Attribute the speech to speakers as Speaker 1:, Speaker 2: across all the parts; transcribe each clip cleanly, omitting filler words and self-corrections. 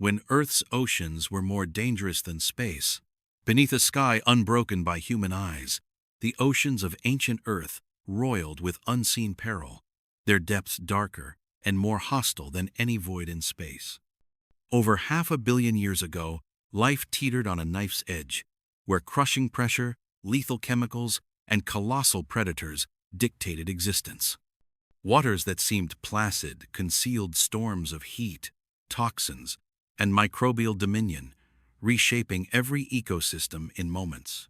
Speaker 1: when Earth's oceans were more dangerous than space. Beneath a sky unbroken by human eyes, the oceans of ancient Earth roiled with unseen peril, their depths darker and more hostile than any void in space. Over 500 million years ago, life teetered on a knife's edge, where crushing pressure, lethal chemicals, and colossal predators dictated existence. Waters that seemed placid concealed storms of heat, toxins, and microbial dominion, reshaping every ecosystem in moments.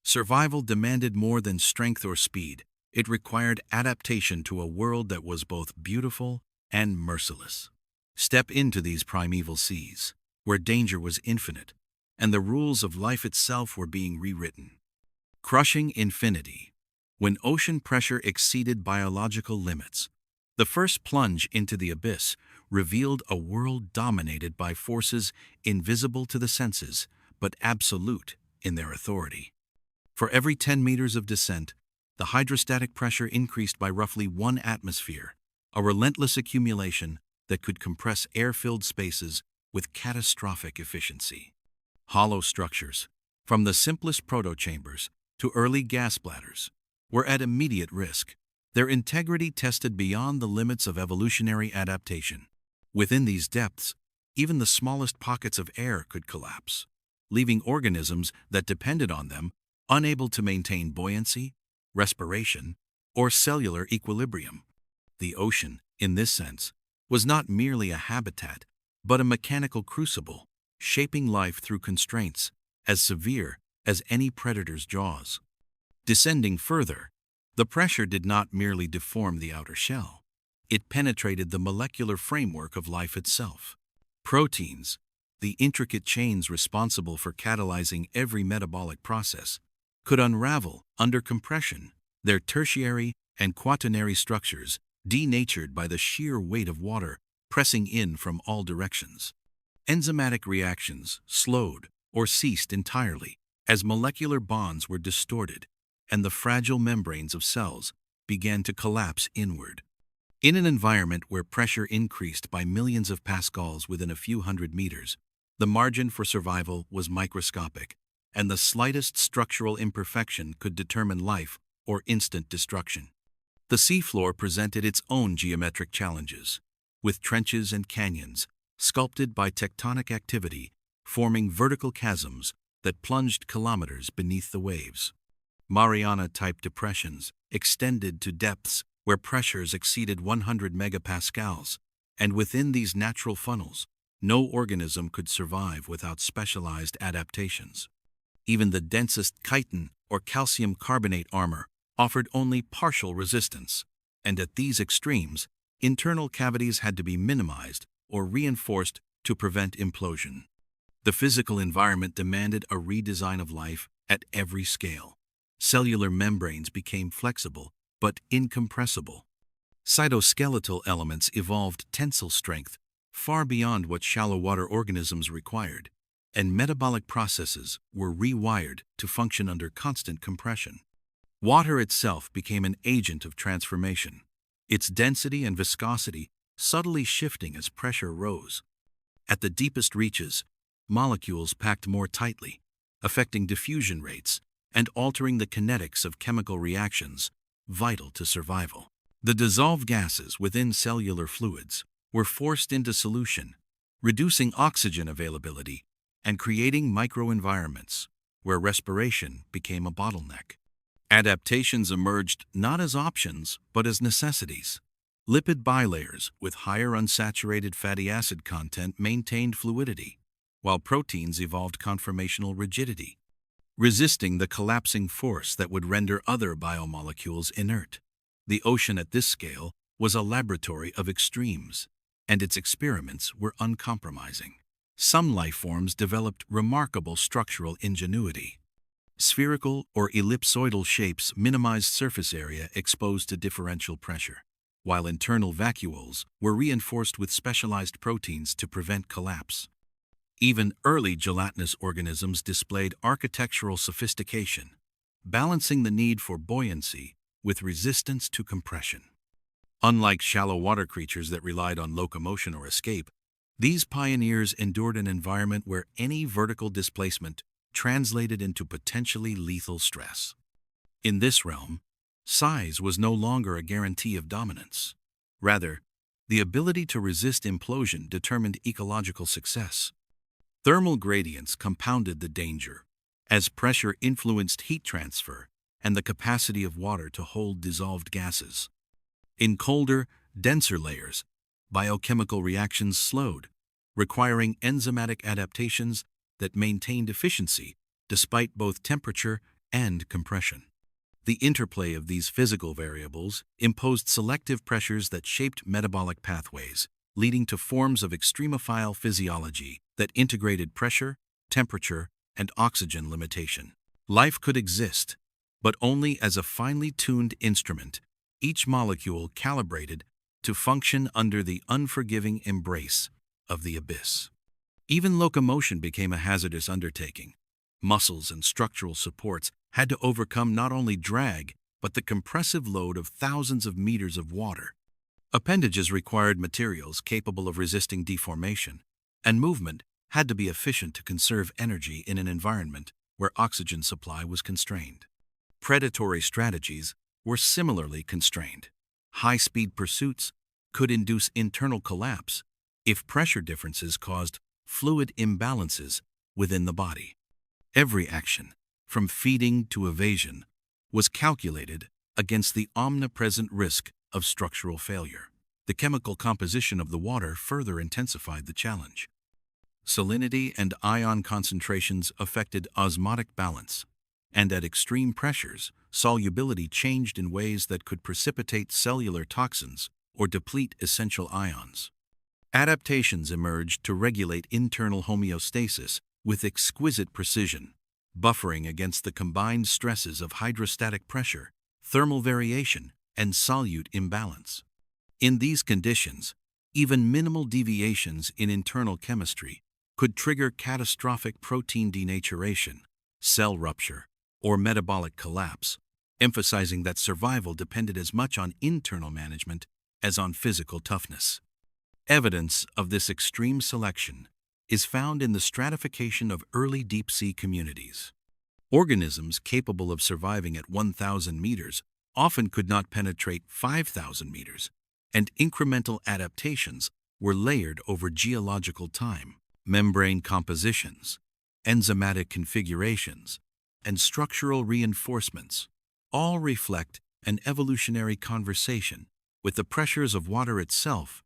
Speaker 1: Survival demanded more than strength or speed. It required adaptation to a world that was both beautiful and merciless. Step into these primeval seas, where danger was infinite, and the rules of life itself were being rewritten. Crushing infinity. When ocean pressure exceeded biological limits, the first plunge into the abyss revealed a world dominated by forces invisible to the senses, but absolute in their authority. For every 10 meters of descent, the hydrostatic pressure increased by roughly 1 atmosphere, a relentless accumulation that could compress air-filled spaces with catastrophic efficiency. Hollow structures, from the simplest protochambers to early gas bladders, were at immediate risk, their integrity tested beyond the limits of evolutionary adaptation. Within these depths, even the smallest pockets of air could collapse, leaving organisms that depended on them unable to maintain buoyancy, respiration, or cellular equilibrium. The ocean, in this sense, was not merely a habitat, but a mechanical crucible, shaping life through constraints as severe as any predator's jaws. Descending further, the pressure did not merely deform the outer shell. It penetrated the molecular framework of life itself. Proteins, the intricate chains responsible for catalyzing every metabolic process, could unravel under compression, their tertiary and quaternary structures denatured by the sheer weight of water pressing in from all directions. Enzymatic reactions slowed or ceased entirely as molecular bonds were distorted and the fragile membranes of cells began to collapse inward. In an environment where pressure increased by millions of pascals within a few hundred meters, the margin for survival was microscopic, and the slightest structural imperfection could determine life or instant destruction. The seafloor presented its own geometric challenges, with trenches and canyons sculpted by tectonic activity forming vertical chasms that plunged kilometers beneath the waves. Mariana-type depressions extended to depths where pressures exceeded 100 megapascals, and within these natural funnels, no organism could survive without specialized adaptations. Even the densest chitin or calcium carbonate armor offered only partial resistance, and at these extremes, internal cavities had to be minimized or reinforced to prevent implosion. The physical environment demanded a redesign of life at every scale. Cellular membranes became flexible but incompressible. Cytoskeletal elements evolved tensile strength far beyond what shallow water organisms required, and metabolic processes were rewired to function under constant compression. Water itself became an agent of transformation, its density and viscosity subtly shifting as pressure rose. At the deepest reaches, molecules packed more tightly, affecting diffusion rates and altering the kinetics of chemical reactions vital to survival. The dissolved gases within cellular fluids were forced into solution, reducing oxygen availability and creating microenvironments where respiration became a bottleneck. Adaptations emerged not as options but as necessities. Lipid bilayers with higher unsaturated fatty acid content maintained fluidity, while proteins evolved conformational rigidity, resisting the collapsing force that would render other biomolecules inert. The ocean at this scale was a laboratory of extremes, and its experiments were uncompromising. Some life forms developed remarkable structural ingenuity. Spherical or ellipsoidal shapes minimized surface area exposed to differential pressure, while internal vacuoles were reinforced with specialized proteins to prevent collapse. Even early gelatinous organisms displayed architectural sophistication, balancing the need for buoyancy with resistance to compression. Unlike shallow water creatures that relied on locomotion or escape, These pioneers endured an environment where any vertical displacement translated into potentially lethal stress. In this realm, size was no longer a guarantee of dominance. Rather, the ability to resist implosion determined ecological success. Thermal gradients compounded the danger, as pressure influenced heat transfer and the capacity of water to hold dissolved gases. In colder, denser layers, biochemical reactions slowed, requiring enzymatic adaptations that maintained efficiency despite both temperature and compression. The interplay of these physical variables imposed selective pressures that shaped metabolic pathways, leading to forms of extremophile physiology that integrated pressure, temperature, and oxygen limitation. Life could exist, but only as a finely tuned instrument, each molecule calibrated to function under the unforgiving embrace of the abyss. Even locomotion became a hazardous undertaking. Muscles and structural supports had to overcome not only drag, but the compressive load of thousands of meters of water. Appendages required materials capable of resisting deformation, and movement had to be efficient to conserve energy in an environment where oxygen supply was constrained. Predatory strategies were similarly constrained. High-speed pursuits could induce internal collapse if pressure differences caused fluid imbalances within the body. Every action, from feeding to evasion, was calculated against the omnipresent risk of structural failure. The chemical composition of the water further intensified the challenge. Salinity and ion concentrations affected osmotic balance, and at extreme pressures, solubility changed in ways that could precipitate cellular toxins or deplete essential ions. Adaptations emerged to regulate internal homeostasis with exquisite precision, buffering against the combined stresses of hydrostatic pressure, thermal variation, and solute imbalance. In these conditions, even minimal deviations in internal chemistry could trigger catastrophic protein denaturation, cell rupture, or metabolic collapse, emphasizing that survival depended as much on internal management as on physical toughness. Evidence of this extreme selection is found in the stratification of early deep-sea communities. Organisms capable of surviving at 1,000 meters often could not penetrate 5,000 meters, and incremental adaptations were layered over geological time. Membrane compositions, enzymatic configurations, and structural reinforcements all reflect an evolutionary conversation with the pressures of water itself,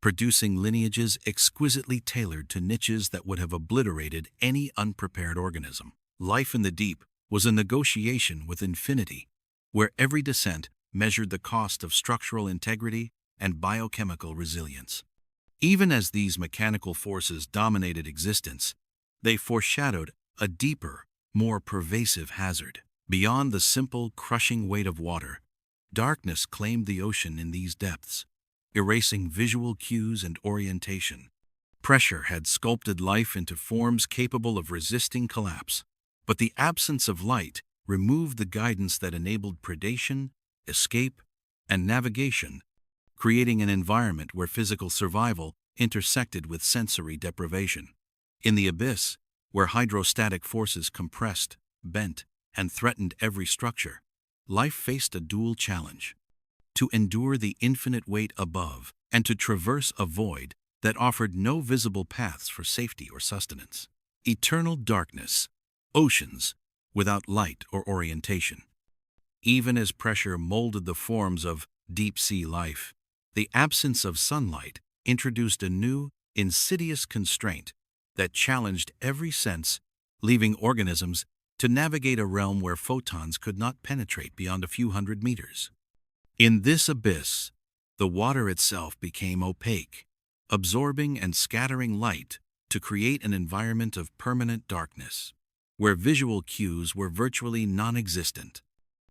Speaker 1: producing lineages exquisitely tailored to niches that would have obliterated any unprepared organism. Life in the deep was a negotiation with infinity, where every descent measured the cost of structural integrity and biochemical resilience. Even as these mechanical forces dominated existence, they foreshadowed a deeper, more pervasive hazard. Beyond the simple, crushing weight of water, darkness claimed the ocean in these depths, erasing visual cues and orientation. Pressure had sculpted life into forms capable of resisting collapse, but the absence of light removed the guidance that enabled predation, escape, and navigation, creating an environment where physical survival intersected with sensory deprivation. In the abyss, where hydrostatic forces compressed, bent, and threatened every structure, life faced a dual challenge: to endure the infinite weight above and to traverse a void that offered no visible paths for safety or sustenance. Eternal darkness, oceans without light or orientation. Even as pressure molded the forms of deep-sea life, the absence of sunlight introduced a new, insidious constraint that challenged every sense, leaving organisms to navigate a realm where photons could not penetrate beyond a few hundred meters. In this abyss, the water itself became opaque, absorbing and scattering light to create an environment of permanent darkness, where visual cues were virtually non-existent.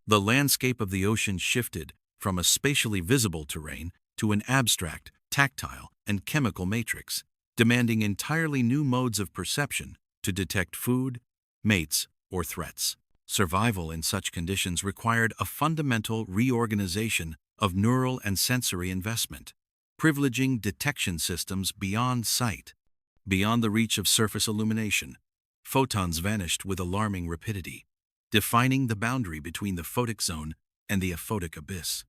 Speaker 1: The landscape of the ocean shifted from a spatially visible terrain to an abstract, tactile, and chemical matrix, demanding entirely new modes of perception to detect food, mates, or threats. Survival in such conditions required a fundamental reorganization of neural and sensory investment. privileging detection systems beyond sight. Beyond the reach of surface illumination, photons vanished with alarming rapidity, defining the boundary between the photic zone and the aphotic abyss.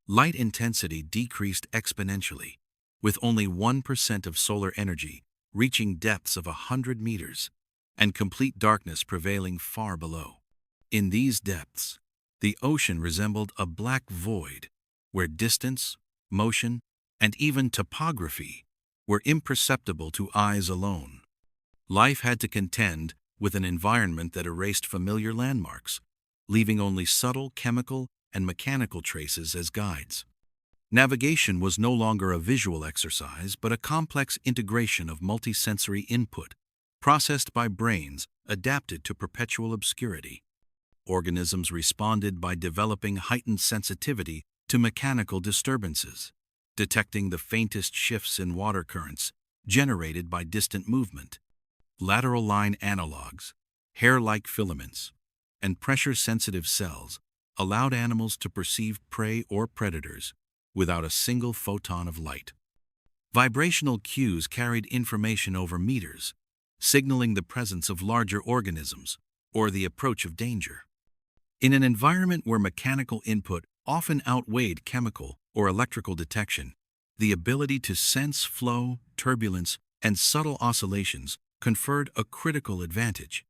Speaker 1: Light intensity decreased exponentially, with only 1% of solar energy reaching depths of 100 meters, and complete darkness prevailing far below. In these depths, the ocean resembled a black void, where distance, motion, and even topography were imperceptible to eyes alone. Life had to contend with an environment that erased familiar landmarks, leaving only subtle chemical and mechanical traces as guides. Navigation was no longer a visual exercise, but a complex integration of multisensory input, processed by brains adapted to perpetual obscurity. Organisms responded by developing heightened sensitivity to mechanical disturbances, detecting the faintest shifts in water currents generated by distant movement. Lateral line analogs, hair-like filaments, and pressure-sensitive cells allowed animals to perceive prey or predators without a single photon of light. Vibrational cues carried information over meters, signaling the presence of larger organisms or the approach of danger. In an environment where mechanical input often outweighed chemical or electrical detection, the ability to sense flow, turbulence, and subtle oscillations conferred a critical advantage.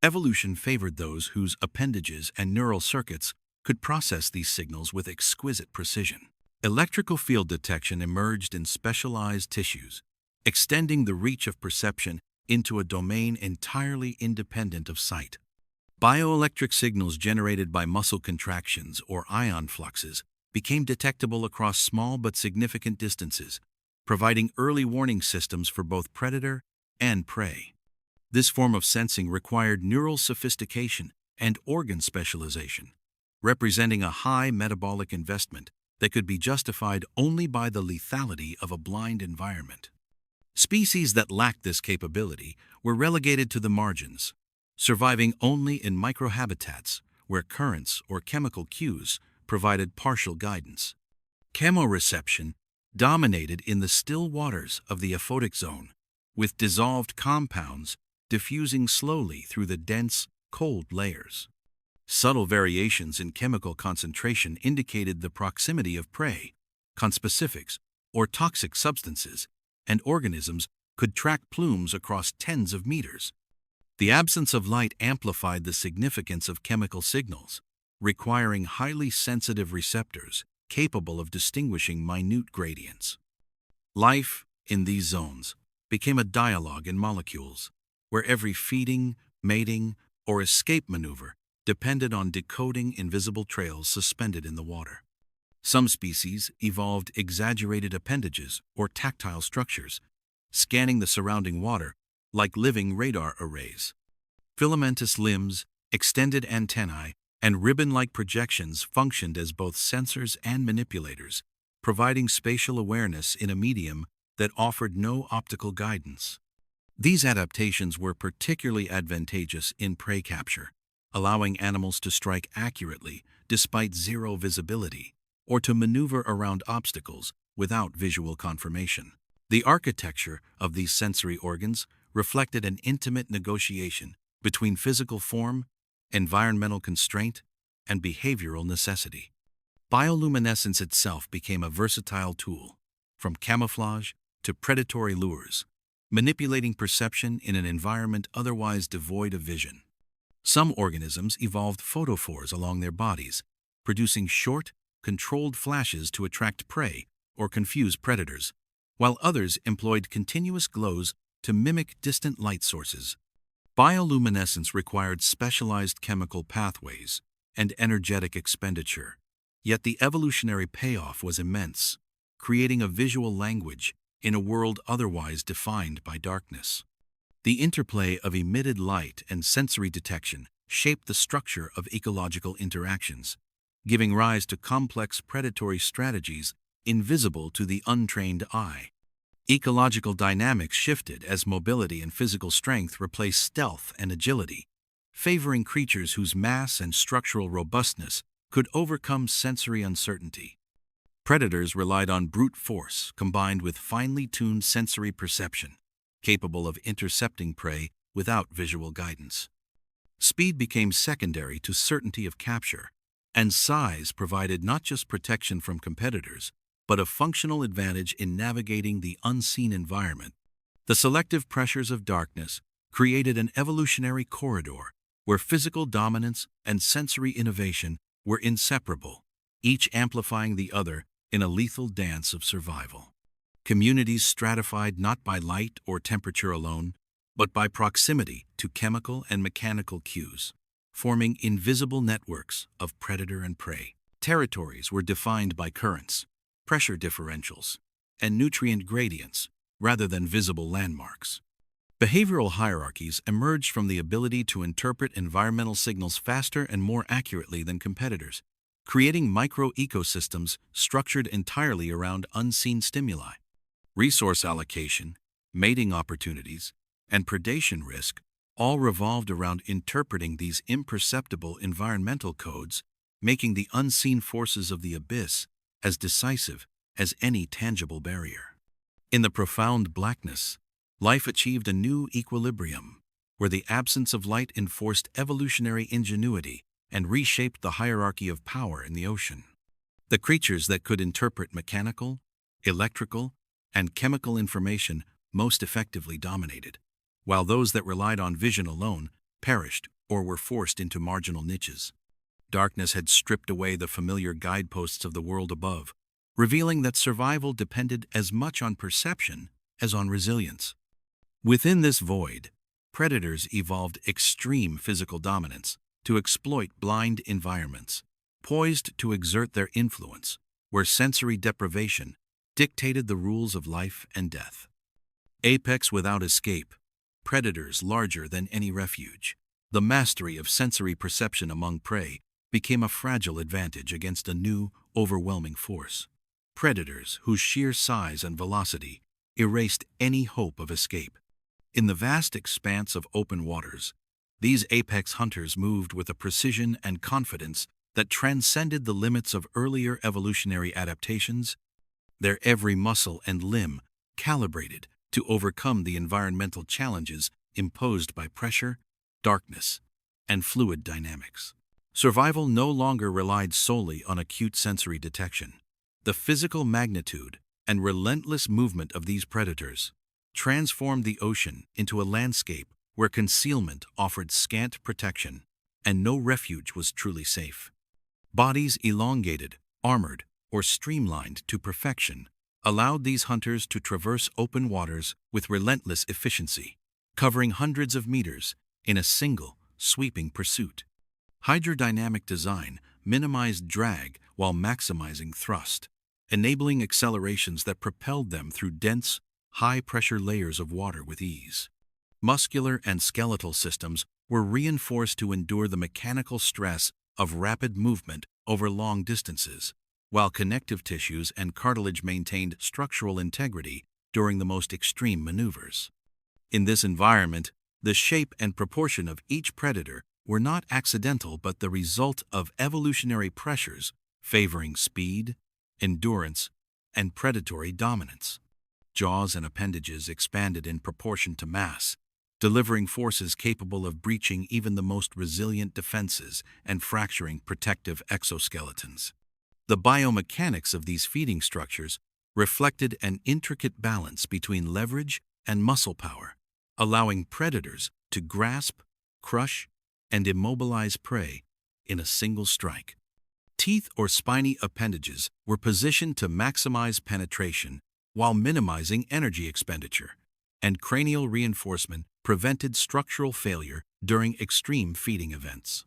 Speaker 1: Evolution favored those whose appendages and neural circuits could process these signals with exquisite precision. Electrical field detection emerged in specialized tissues, extending the reach of perception into a domain entirely independent of sight. Bioelectric signals generated by muscle contractions or ion fluxes became detectable across small but significant distances, providing early warning systems for both predator and prey. This form of sensing required neural sophistication and organ specialization, representing a high metabolic investment that could be justified only by the lethality of a blind environment. Species that lacked this capability were relegated to the margins, surviving only in microhabitats where currents or chemical cues provided partial guidance. Chemoreception dominated in the still waters of the aphotic zone, with dissolved compounds diffusing slowly through the dense, cold layers. Subtle variations in chemical concentration indicated the proximity of prey, conspecifics, or toxic substances, and organisms could track plumes across tens of meters. The absence of light amplified the significance of chemical signals, requiring highly sensitive receptors capable of distinguishing minute gradients. Life, in these zones, became a dialogue in molecules, where every feeding, mating, or escape maneuver depended on decoding invisible trails suspended in the water. Some species evolved exaggerated appendages or tactile structures, scanning the surrounding water like living radar arrays. Filamentous limbs, extended antennae, and ribbon-like projections functioned as both sensors and manipulators, providing spatial awareness in a medium that offered no optical guidance. These adaptations were particularly advantageous in prey capture, allowing animals to strike accurately despite zero visibility, or to maneuver around obstacles without visual confirmation. The architecture of these sensory organs reflected an intimate negotiation between physical form, environmental constraint, and behavioral necessity. Bioluminescence itself became a versatile tool, from camouflage to predatory lures, manipulating perception in an environment otherwise devoid of vision. Some organisms evolved photophores along their bodies, producing short, controlled flashes to attract prey or confuse predators, while others employed continuous glows to mimic distant light sources. Bioluminescence required specialized chemical pathways and energetic expenditure, yet the evolutionary payoff was immense, creating a visual language in a world otherwise defined by darkness. The interplay of emitted light and sensory detection shaped the structure of ecological interactions, giving rise to complex predatory strategies invisible to the untrained eye. Ecological dynamics shifted as mobility and physical strength replaced stealth and agility, favoring creatures whose mass and structural robustness could overcome sensory uncertainty. Predators relied on brute force combined with finely tuned sensory perception, capable of intercepting prey without visual guidance. Speed became secondary to certainty of capture, and size provided not just protection from competitors, but a functional advantage in navigating the unseen environment. The selective pressures of darkness created an evolutionary corridor where physical dominance and sensory innovation were inseparable, each amplifying the other in a lethal dance of survival. Communities stratified not by light or temperature alone, but by proximity to chemical and mechanical cues, forming invisible networks of predator and prey. Territories were defined by currents, pressure differentials, and nutrient gradients rather than visible landmarks. Behavioral hierarchies emerged from the ability to interpret environmental signals faster and more accurately than competitors, creating micro-ecosystems structured entirely around unseen stimuli. Resource allocation, mating opportunities, and predation risk all revolved around interpreting these imperceptible environmental codes, making the unseen forces of the abyss as decisive as any tangible barrier. In the profound blackness, life achieved a new equilibrium, where the absence of light enforced evolutionary ingenuity and reshaped the hierarchy of power in the ocean. The creatures that could interpret mechanical, electrical, and chemical information most effectively dominated, while those that relied on vision alone perished or were forced into marginal niches. Darkness had stripped away the familiar guideposts of the world above, revealing that survival depended as much on perception as on resilience. Within this void, predators evolved extreme physical dominance to exploit blind environments, poised to exert their influence where sensory deprivation dictated the rules of life and death. Apex without escape, predators larger than any refuge. The mastery of sensory perception among prey became a fragile advantage against a new, overwhelming force. Predators whose sheer size and velocity erased any hope of escape. In the vast expanse of open waters, these apex hunters moved with a precision and confidence that transcended the limits of earlier evolutionary adaptations, their every muscle and limb calibrated to overcome the environmental challenges imposed by pressure, darkness, and fluid dynamics. Survival no longer relied solely on acute sensory detection. The physical magnitude and relentless movement of these predators transformed the ocean into a landscape where concealment offered scant protection and no refuge was truly safe. Bodies elongated, armored, or streamlined to perfection allowed these hunters to traverse open waters with relentless efficiency, covering hundreds of meters in a single, sweeping pursuit. Hydrodynamic design minimized drag while maximizing thrust, enabling accelerations that propelled them through dense, high-pressure layers of water with ease. Muscular and skeletal systems were reinforced to endure the mechanical stress of rapid movement over long distances, while connective tissues and cartilage maintained structural integrity during the most extreme maneuvers. In this environment, the shape and proportion of each predator were not accidental but the result of evolutionary pressures favoring speed, endurance, and predatory dominance. Jaws and appendages expanded in proportion to mass, delivering forces capable of breaching even the most resilient defenses and fracturing protective exoskeletons. The biomechanics of these feeding structures reflected an intricate balance between leverage and muscle power, allowing predators to grasp, crush, and immobilize prey in a single strike. Teeth or spiny appendages were positioned to maximize penetration while minimizing energy expenditure, and cranial reinforcement prevented structural failure during extreme feeding events.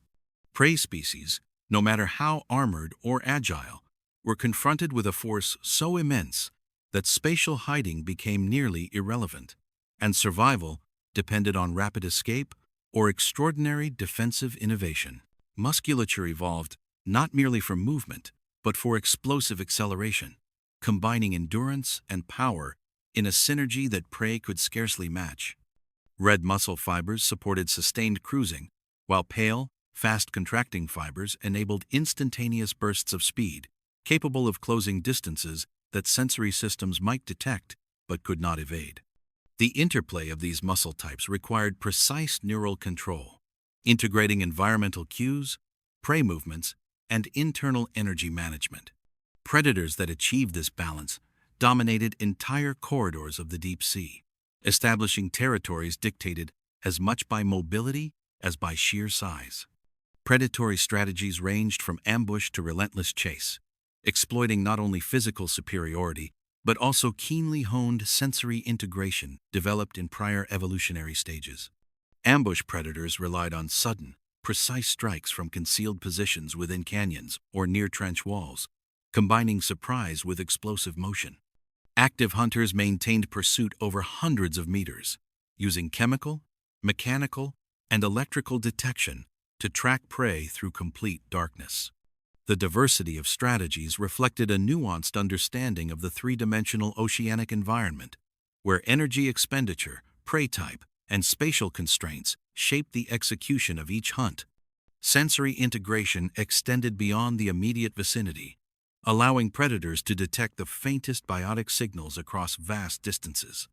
Speaker 1: Prey species, no matter how armored or agile, were confronted with a force so immense that spatial hiding became nearly irrelevant, and survival depended on rapid escape or extraordinary defensive innovation. Musculature evolved not merely for movement, but for explosive acceleration, combining endurance and power in a synergy that prey could scarcely match. Red muscle fibers supported sustained cruising, while pale, fast-contracting fibers enabled instantaneous bursts of speed, capable of closing distances that sensory systems might detect but could not evade. The interplay of these muscle types required precise neural control, integrating environmental cues, prey movements, and internal energy management. Predators that achieved this balance dominated entire corridors of the deep sea, establishing territories dictated as much by mobility as by sheer size. Predatory strategies ranged from ambush to relentless chase, exploiting not only physical superiority but also keenly honed sensory integration developed in prior evolutionary stages. Ambush predators relied on sudden, precise strikes from concealed positions within canyons or near trench walls, combining surprise with explosive motion. Active hunters maintained pursuit over hundreds of meters, using chemical, mechanical, and electrical detection to track prey through complete darkness. The diversity of strategies reflected a nuanced understanding of the three-dimensional oceanic environment, where energy expenditure, prey type, and spatial constraints shaped the execution of each hunt. Sensory integration extended beyond the immediate vicinity, allowing predators to detect the faintest biotic signals across vast distances.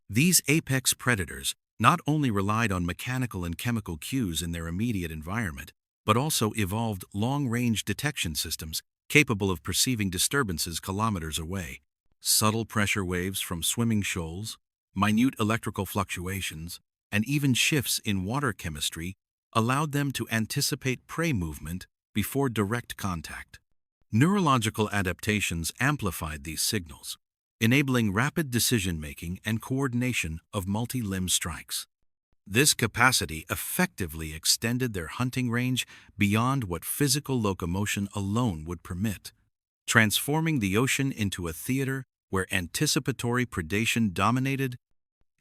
Speaker 1: These apex predators not only relied on mechanical and chemical cues in their immediate environment, but also evolved long-range detection systems capable of perceiving disturbances kilometers away. Subtle pressure waves from swimming shoals, minute electrical fluctuations, and even shifts in water chemistry allowed them to anticipate prey movement before direct contact. Neurological adaptations amplified these signals, enabling rapid decision-making and coordination of multi-limb strikes. This capacity effectively extended their hunting range beyond what physical locomotion alone would permit, transforming the ocean into a theater where anticipatory predation dominated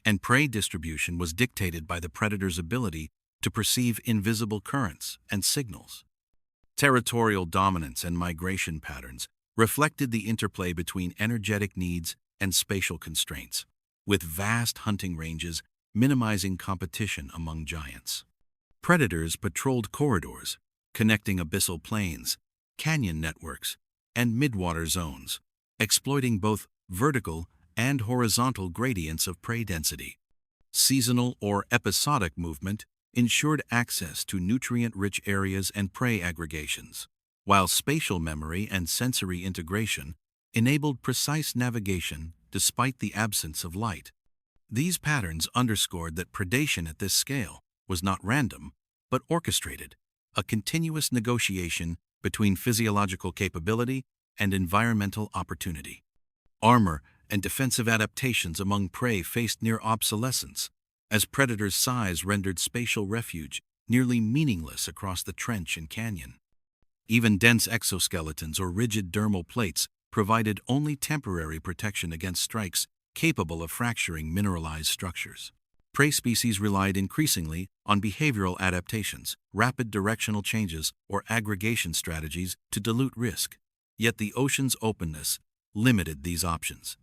Speaker 1: and prey distribution was dictated by the predator's ability to perceive invisible currents and signals. Territorial dominance and migration patterns reflected the interplay between energetic needs and spatial constraints, with vast hunting ranges minimizing competition among giants. Predators patrolled corridors, connecting abyssal plains, canyon networks, and midwater zones, exploiting both vertical and horizontal gradients of prey density. Seasonal or episodic movement ensured access to nutrient-rich areas and prey aggregations, while spatial memory and sensory integration enabled precise navigation despite the absence of light. These patterns underscored that predation at this scale was not random, but orchestrated, a continuous negotiation between physiological capability and environmental opportunity. Armor and defensive adaptations among prey faced near obsolescence, as predators' size rendered spatial refuge nearly meaningless across the trench and canyon. Even dense exoskeletons or rigid dermal plates provided only temporary protection against strikes capable of fracturing mineralized structures. Prey species relied increasingly on behavioral adaptations, rapid directional changes, or aggregation strategies to dilute risk. Yet the ocean's openness limited these options.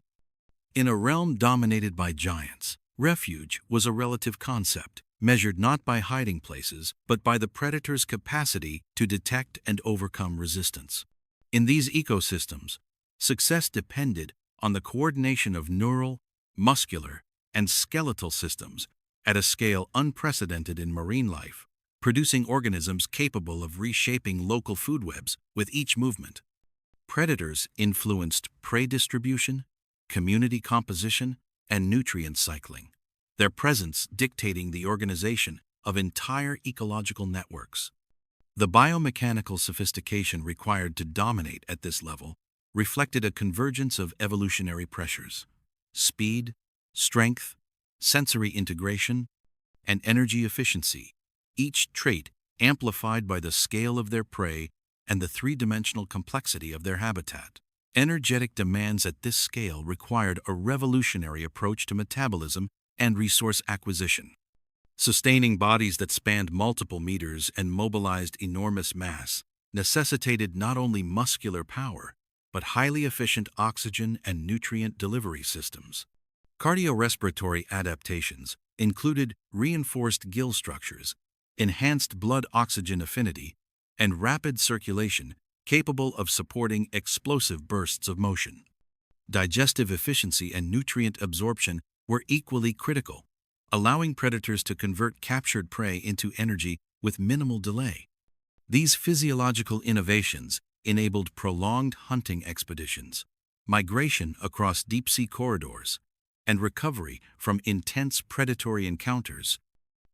Speaker 1: In a realm dominated by giants, refuge was a relative concept, measured not by hiding places, but by the predator's capacity to detect and overcome resistance. In these ecosystems, success depended on the coordination of neural, muscular, and skeletal systems at a scale unprecedented in marine life, producing organisms capable of reshaping local food webs with each movement. Predators influenced prey distribution, community composition, and nutrient cycling, their presence dictating the organization of entire ecological networks. The biomechanical sophistication required to dominate at this level reflected a convergence of evolutionary pressures: speed, strength, sensory integration, and energy efficiency, each trait amplified by the scale of their prey and the three-dimensional complexity of their habitat. Energetic demands at this scale required a revolutionary approach to metabolism and resource acquisition. Sustaining bodies that spanned multiple meters and mobilized enormous mass necessitated not only muscular power, but highly efficient oxygen and nutrient delivery systems. Cardiorespiratory adaptations included reinforced gill structures, enhanced blood oxygen affinity, and rapid circulation capable of supporting explosive bursts of motion. Digestive efficiency and nutrient absorption were equally critical, allowing predators to convert captured prey into energy with minimal delay. These physiological innovations enabled prolonged hunting expeditions, migration across deep-sea corridors, and recovery from intense predatory encounters,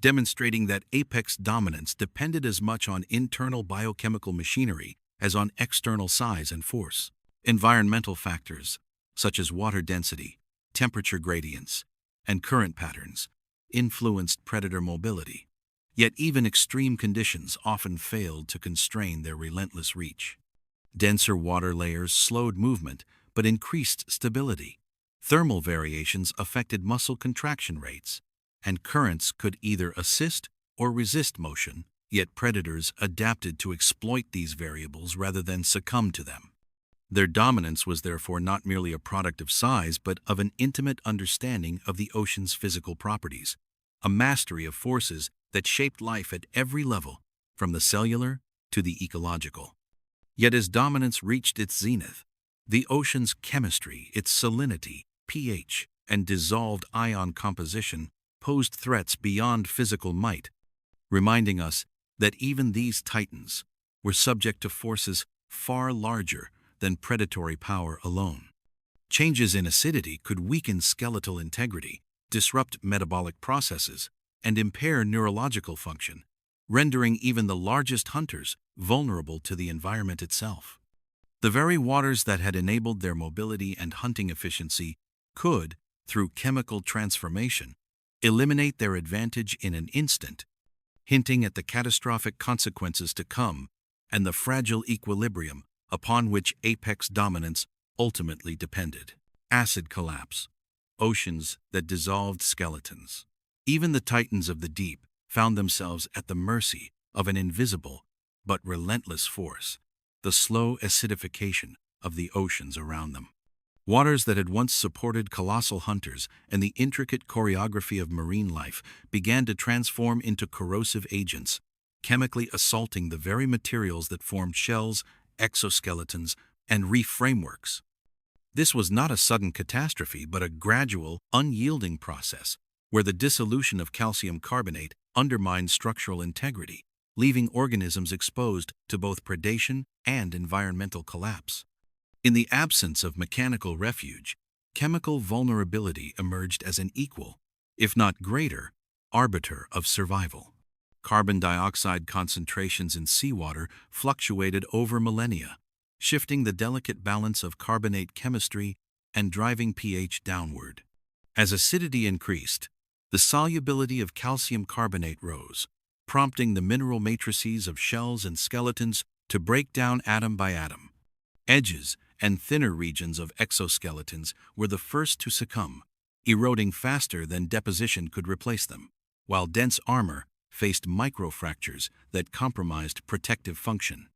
Speaker 1: demonstrating that apex dominance depended as much on internal biochemical machinery as on external size and force. Environmental factors, such as water density, temperature gradients, and current patterns, influenced predator mobility. Yet even extreme conditions often failed to constrain their relentless reach. Denser water layers slowed movement but increased stability. Thermal variations affected muscle contraction rates, and currents could either assist or resist motion, yet predators adapted to exploit these variables rather than succumb to them. Their dominance was therefore not merely a product of size but of an intimate understanding of the ocean's physical properties, a mastery of forces that shaped life at every level, from the cellular to the ecological. Yet as dominance reached its zenith, the ocean's chemistry, its salinity, pH, and dissolved ion composition posed threats beyond physical might, reminding us that even these titans were subject to forces far larger than predatory power alone. Changes in acidity could weaken skeletal integrity, disrupt metabolic processes, and impair neurological function, rendering even the largest hunters vulnerable to the environment itself. The very waters that had enabled their mobility and hunting efficiency could, through chemical transformation, eliminate their advantage in an instant, hinting at the catastrophic consequences to come and the fragile equilibrium upon which apex dominance ultimately depended. Acid collapse, oceans that dissolved skeletons. Even the titans of the deep found themselves at the mercy of an invisible but relentless force, the slow acidification of the oceans around them. Waters that had once supported colossal hunters and the intricate choreography of marine life began to transform into corrosive agents, chemically assaulting the very materials that formed shells, exoskeletons, and reef frameworks. This was not a sudden catastrophe but a gradual, unyielding process where the dissolution of calcium carbonate undermined structural integrity, leaving organisms exposed to both predation and environmental collapse. In the absence of mechanical refuge, chemical vulnerability emerged as an equal, if not greater, arbiter of survival. Carbon dioxide concentrations in seawater fluctuated over millennia, shifting the delicate balance of carbonate chemistry and driving pH downward. As acidity increased, the solubility of calcium carbonate rose, prompting the mineral matrices of shells and skeletons to break down atom by atom. Edges and thinner regions of exoskeletons were the first to succumb, eroding faster than deposition could replace them, while dense armor faced microfractures that compromised protective function.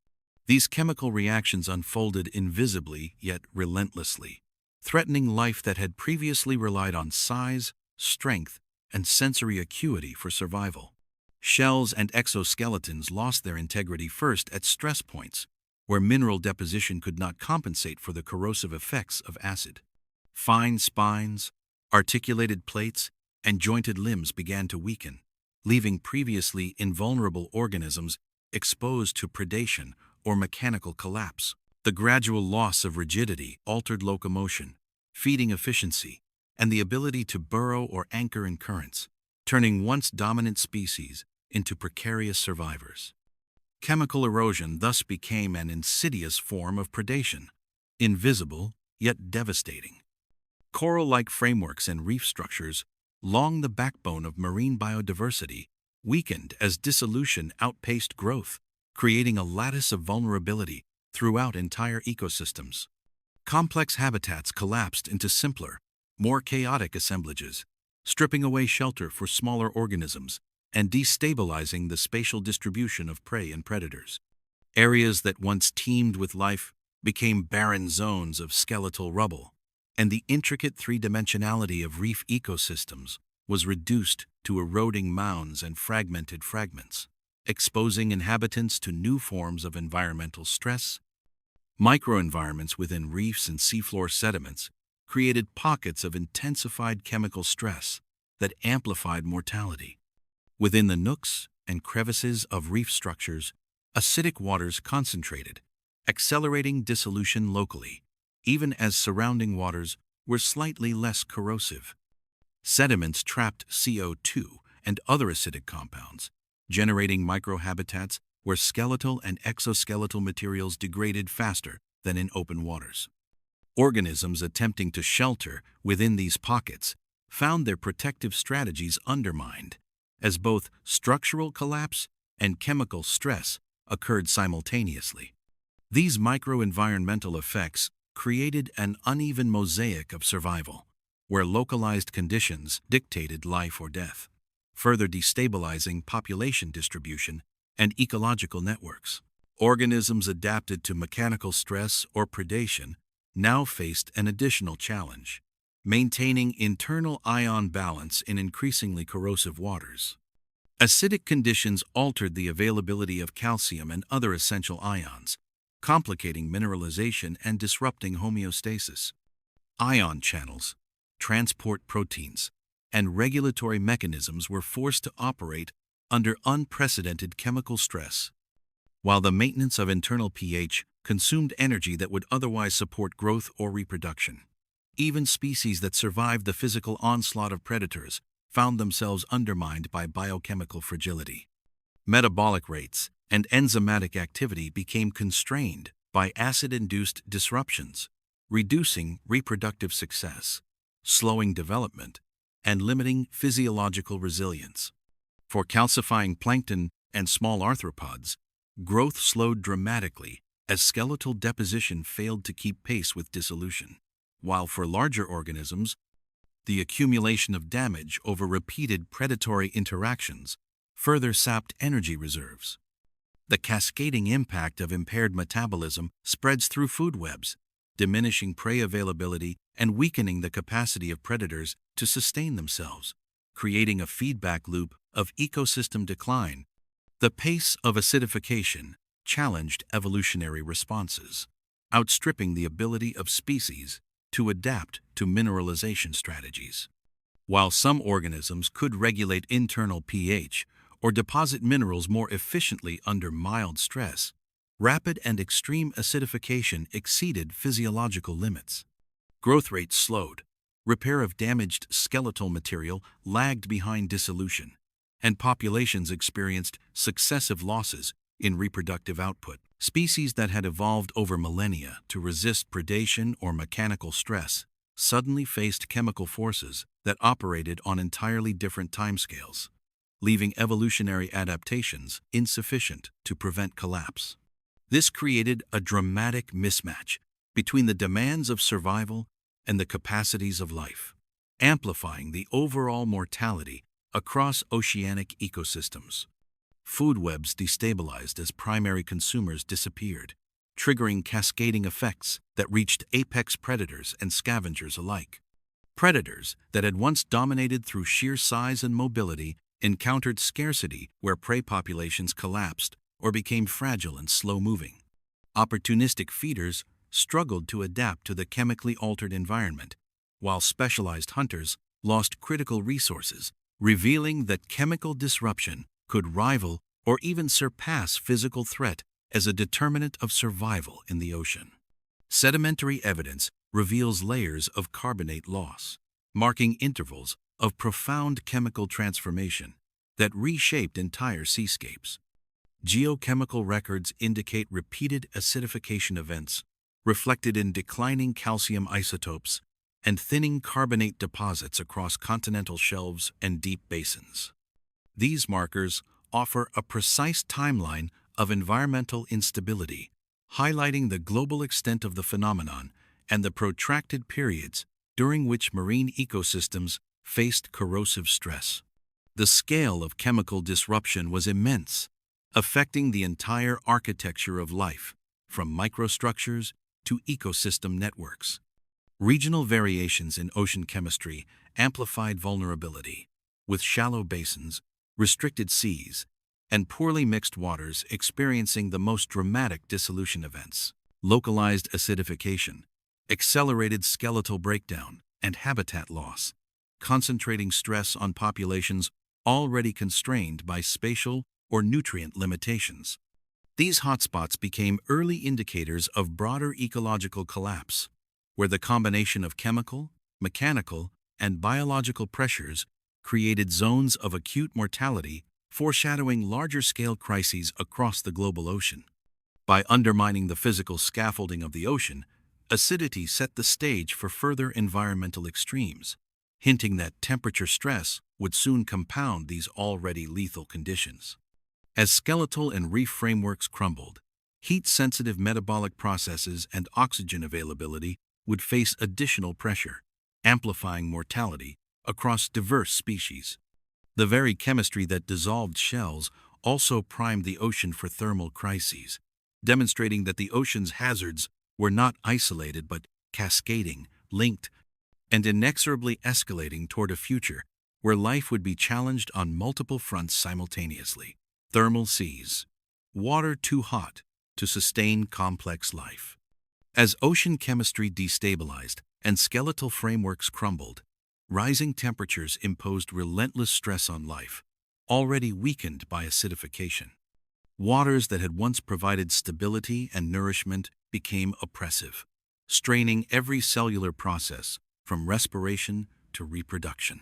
Speaker 1: These chemical reactions unfolded invisibly yet relentlessly, threatening life that had previously relied on size, strength, and sensory acuity for survival. Shells and exoskeletons lost their integrity first at stress points, where mineral deposition could not compensate for the corrosive effects of acid. Fine spines, articulated plates, and jointed limbs began to weaken, leaving previously invulnerable organisms exposed to predation or mechanical collapse. The gradual loss of rigidity altered locomotion, feeding efficiency, and the ability to burrow or anchor in currents, turning once dominant species into precarious survivors. Chemical erosion thus became an insidious form of predation, invisible yet devastating. Coral-like frameworks and reef structures, long the backbone of marine biodiversity, weakened as dissolution outpaced growth, creating a lattice of vulnerability throughout entire ecosystems. Complex habitats collapsed into simpler, more chaotic assemblages, stripping away shelter for smaller organisms and destabilizing the spatial distribution of prey and predators. Areas that once teemed with life became barren zones of skeletal rubble, and the intricate three-dimensionality of reef ecosystems was reduced to eroding mounds and fragmented fragments, exposing inhabitants to new forms of environmental stress Microenvironments within reefs and seafloor sediments created pockets of intensified chemical stress that amplified mortality. Within the nooks and crevices of reef structures, acidic waters concentrated, accelerating dissolution locally, even as surrounding waters were slightly less corrosive. Sediments trapped CO2 and other acidic compounds, generating microhabitats where skeletal and exoskeletal materials degraded faster than in open waters. Organisms attempting to shelter within these pockets found their protective strategies undermined, as both structural collapse and chemical stress occurred simultaneously. These microenvironmental effects created an uneven mosaic of survival, where localized conditions dictated life or death, further destabilizing population distribution and ecological networks. Organisms adapted to mechanical stress or predation now faced an additional challenge: maintaining internal ion balance in increasingly corrosive waters. Acidic conditions altered the availability of calcium and other essential ions, complicating mineralization and disrupting homeostasis. Ion channels, transport proteins, and regulatory mechanisms were forced to operate under unprecedented chemical stress. While the maintenance of internal pH consumed energy that would otherwise support growth or reproduction, even species that survived the physical onslaught of predators found themselves undermined by biochemical fragility. Metabolic rates and enzymatic activity became constrained by acid-induced disruptions, reducing reproductive success, slowing development, and limiting physiological resilience. For calcifying plankton and small arthropods, growth slowed dramatically as skeletal deposition failed to keep pace with dissolution, while for larger organisms, the accumulation of damage over repeated predatory interactions further sapped energy reserves. The cascading impact of impaired metabolism spreads through food webs, diminishing prey availability and weakening the capacity of predators to sustain themselves, creating a feedback loop of ecosystem decline. The pace of acidification challenged evolutionary responses, outstripping the ability of species to adapt to mineralization strategies. While some organisms could regulate internal pH or deposit minerals more efficiently under mild stress, rapid and extreme acidification exceeded physiological limits. Growth rates slowed, repair of damaged skeletal material lagged behind dissolution, and populations experienced successive losses in reproductive output. Species that had evolved over millennia to resist predation or mechanical stress suddenly faced chemical forces that operated on entirely different timescales, leaving evolutionary adaptations insufficient to prevent collapse. This created a dramatic mismatch between the demands of survival and the capacities of life, amplifying the overall mortality across oceanic ecosystems. Food webs destabilized as primary consumers disappeared, triggering cascading effects that reached apex predators and scavengers alike. Predators that had once dominated through sheer size and mobility encountered scarcity where prey populations collapsed or became fragile and slow-moving. Opportunistic feeders struggled to adapt to the chemically altered environment, while specialized hunters lost critical resources, revealing that chemical disruption could rival or even surpass physical threat as a determinant of survival in the ocean. Sedimentary evidence reveals layers of carbonate loss, marking intervals of profound chemical transformation that reshaped entire seascapes. Geochemical records indicate repeated acidification events, reflected in declining calcium isotopes and thinning carbonate deposits across continental shelves and deep basins. These markers offer a precise timeline of environmental instability, highlighting the global extent of the phenomenon and the protracted periods during which marine ecosystems faced corrosive stress. The scale of chemical disruption was immense, affecting the entire architecture of life, from microstructures to ecosystem networks. Regional variations in ocean chemistry amplified vulnerability, with shallow basins, restricted seas, and poorly mixed waters experiencing the most dramatic dissolution events. localized acidification, accelerated skeletal breakdown, and habitat loss, concentrating stress on populations already constrained by spatial or nutrient limitations. These hotspots became early indicators of broader ecological collapse, where the combination of chemical, mechanical, and biological pressures created zones of acute mortality, foreshadowing larger-scale crises across the global ocean. By undermining the physical scaffolding of the ocean, acidity set the stage for further environmental extremes, hinting that temperature stress would soon compound these already lethal conditions. As skeletal and reef frameworks crumbled, heat-sensitive metabolic processes and oxygen availability would face additional pressure, amplifying mortality across diverse species. The very chemistry that dissolved shells also primed the ocean for thermal crises, demonstrating that the ocean's hazards were not isolated but cascading, linked, and inexorably escalating toward a future where life would be challenged on multiple fronts simultaneously. Thermal seas, water too hot to sustain complex life. As ocean chemistry destabilized and skeletal frameworks crumbled, rising temperatures imposed relentless stress on life, already weakened by acidification. Waters that had once provided stability and nourishment became oppressive, straining every cellular process from respiration to reproduction.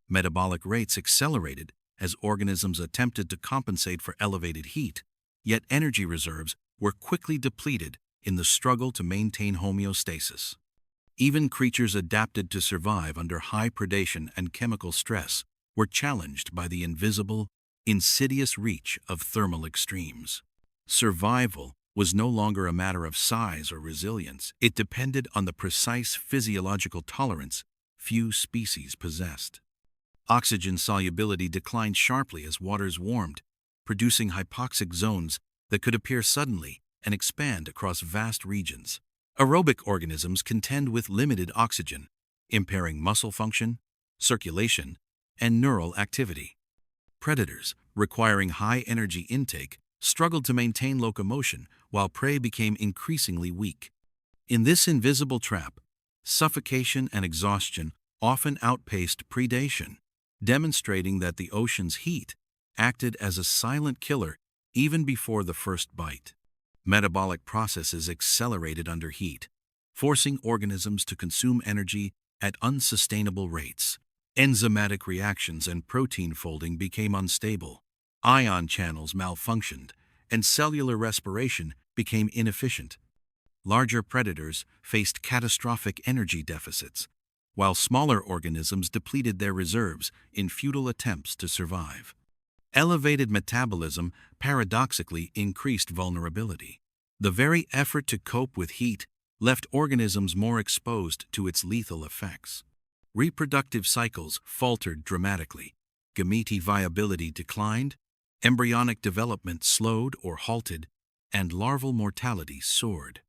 Speaker 1: Metabolic rates accelerated as organisms attempted to compensate for elevated heat, yet energy reserves were quickly depleted in the struggle to maintain homeostasis. Even creatures adapted to survive under high predation and chemical stress were challenged by the invisible, insidious reach of thermal extremes. Survival was no longer a matter of size or resilience. It depended on the precise physiological tolerance few species possessed. Oxygen solubility declined sharply as waters warmed, producing hypoxic zones that could appear suddenly and expand across vast regions. Aerobic organisms contend with limited oxygen, impairing muscle function, circulation, and neural activity. Predators, requiring high energy intake, struggled to maintain locomotion while prey became increasingly weak. In this invisible trap, suffocation and exhaustion often outpaced predation, demonstrating that the ocean's heat acted as a silent killer even before the first bite. Metabolic processes accelerated under heat, forcing organisms to consume energy at unsustainable rates. Enzymatic reactions and protein folding became unstable, ion channels malfunctioned, and cellular respiration became inefficient. Larger predators faced catastrophic energy deficits, while smaller organisms depleted their reserves in futile attempts to survive. Elevated metabolism paradoxically increased vulnerability. The very effort to cope with heat left organisms more exposed to its lethal effects. Reproductive cycles faltered dramatically, gamete viability declined, embryonic development slowed or halted, and larval mortality soared.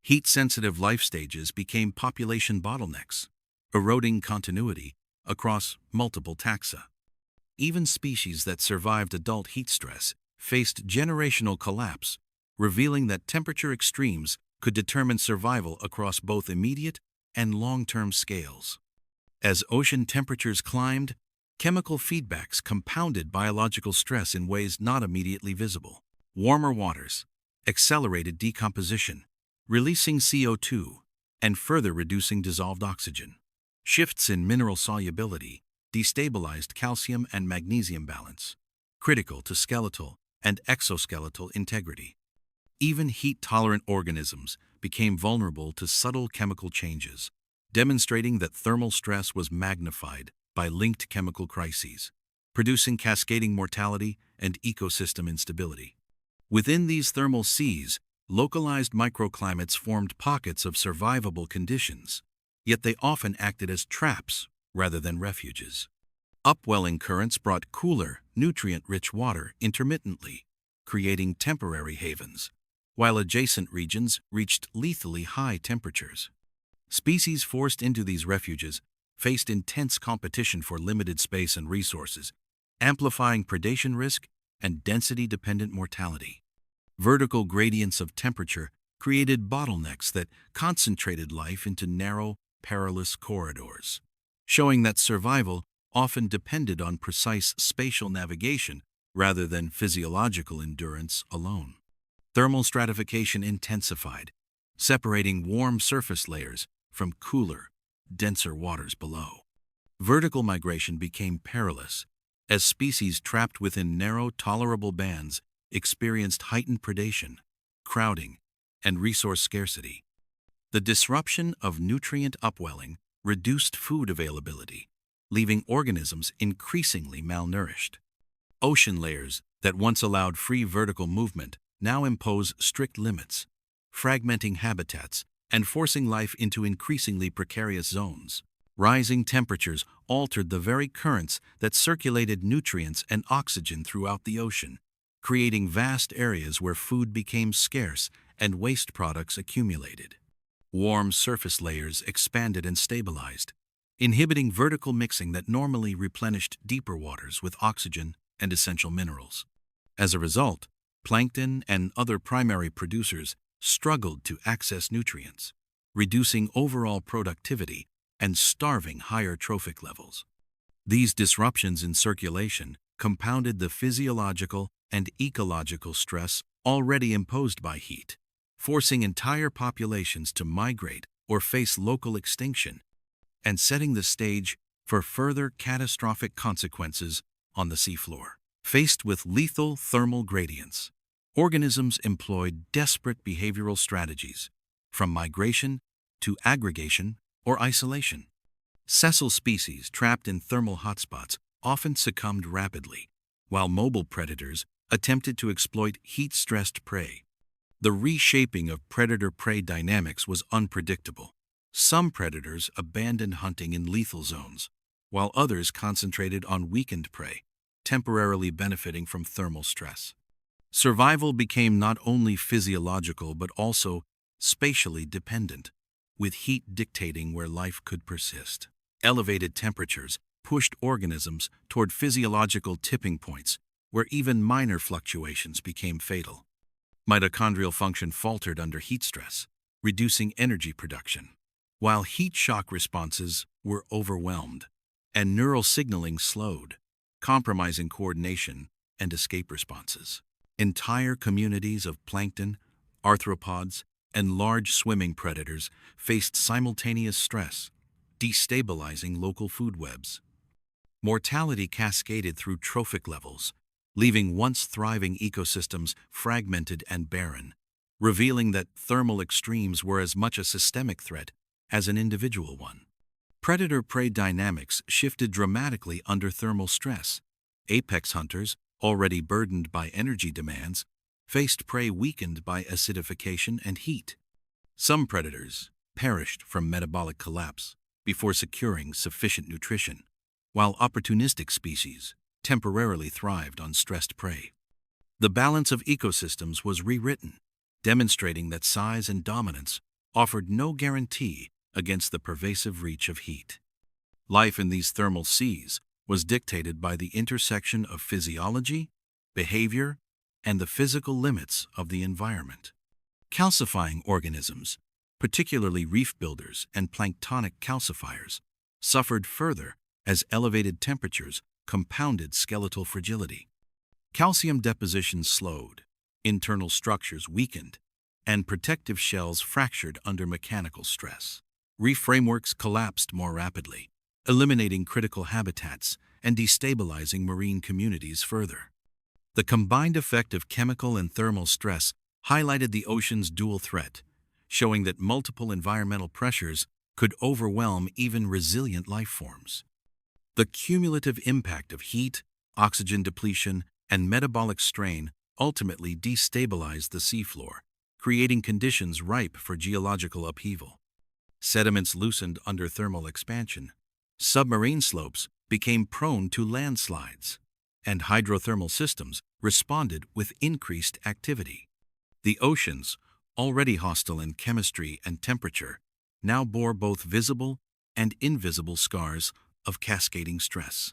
Speaker 1: Heat-sensitive life stages became population bottlenecks, eroding continuity across multiple taxa. Even species that survived adult heat stress faced generational collapse, revealing that temperature extremes could determine survival across both immediate and long-term scales. As ocean temperatures climbed, chemical feedbacks compounded biological stress in ways not immediately visible. Warmer waters accelerated decomposition, releasing CO2 and further reducing dissolved oxygen. Shifts in mineral solubility destabilized calcium and magnesium balance, critical to skeletal and exoskeletal integrity. Even heat-tolerant organisms became vulnerable to subtle chemical changes, demonstrating that thermal stress was magnified by linked chemical crises, producing cascading mortality and ecosystem instability. Within these thermal seas, localized microclimates formed pockets of survivable conditions, yet they often acted as traps rather than refuges. Upwelling currents brought cooler, nutrient-rich water intermittently, creating temporary havens, while adjacent regions reached lethally high temperatures. Species forced into these refuges faced intense competition for limited space and resources, amplifying predation risk and density-dependent mortality. Vertical gradients of temperature created bottlenecks that concentrated life into narrow, perilous corridors, showing that survival often depended on precise spatial navigation rather than physiological endurance alone. Thermal stratification intensified, separating warm surface layers from cooler, denser waters below. Vertical migration became perilous, as species trapped within narrow, tolerable bands experienced heightened predation, crowding, and resource scarcity. The disruption of nutrient upwelling reduced food availability, leaving organisms increasingly malnourished. Ocean layers that once allowed free vertical movement now impose strict limits, fragmenting habitats and forcing life into increasingly precarious zones. Rising temperatures altered the very currents that circulated nutrients and oxygen throughout the ocean, creating vast areas where food became scarce and waste products accumulated. Warm surface layers expanded and stabilized, inhibiting vertical mixing that normally replenished deeper waters with oxygen and essential minerals. As a result, plankton and other primary producers struggled to access nutrients, reducing overall productivity and starving higher trophic levels. These disruptions in circulation compounded the physiological and ecological stress already imposed by heat, forcing entire populations to migrate or face local extinction, and setting the stage for further catastrophic consequences on the seafloor. Faced with lethal thermal gradients, organisms employed desperate behavioral strategies, from migration to aggregation or isolation. Sessile species trapped in thermal hotspots often succumbed rapidly, while mobile predators attempted to exploit heat-stressed prey. The reshaping of predator-prey dynamics was unpredictable. Some predators abandoned hunting in lethal zones, while others concentrated on weakened prey, temporarily benefiting from thermal stress. Survival became not only physiological but also spatially dependent, with heat dictating where life could persist. Elevated temperatures pushed organisms toward physiological tipping points where even minor fluctuations became fatal. Mitochondrial function faltered under heat stress, reducing energy production, while heat shock responses were overwhelmed, and neural signaling slowed, compromising coordination and escape responses. Entire communities of plankton, arthropods, and large swimming predators faced simultaneous stress, destabilizing local food webs. Mortality cascaded through trophic levels, leaving once thriving ecosystems fragmented and barren, revealing that thermal extremes were as much a systemic threat as an individual one. Predator-prey dynamics shifted dramatically under thermal stress. Apex hunters, already burdened by energy demands, faced prey weakened by acidification and heat. Some predators perished from metabolic collapse before securing sufficient nutrition, while opportunistic species temporarily thrived on stressed prey. The balance of ecosystems was rewritten, demonstrating that size and dominance offered no guarantee against the pervasive reach of heat. Life in these thermal seas was dictated by the intersection of physiology, behavior, and the physical limits of the environment. Calcifying organisms, particularly reef builders and planktonic calcifiers, suffered further as elevated temperatures compounded skeletal fragility. Calcium deposition slowed, internal structures weakened, and protective shells fractured under mechanical stress. Reef frameworks collapsed more rapidly, eliminating critical habitats and destabilizing marine communities further. The combined effect of chemical and thermal stress highlighted the ocean's dual threat, showing that multiple environmental pressures could overwhelm even resilient life forms. The cumulative impact of heat, oxygen depletion, and metabolic strain ultimately destabilized the seafloor, creating conditions ripe for geological upheaval. Sediments loosened under thermal expansion, submarine slopes became prone to landslides, and hydrothermal systems responded with increased activity. The oceans, already hostile in chemistry and temperature, now bore both visible and invisible scars of cascading stress.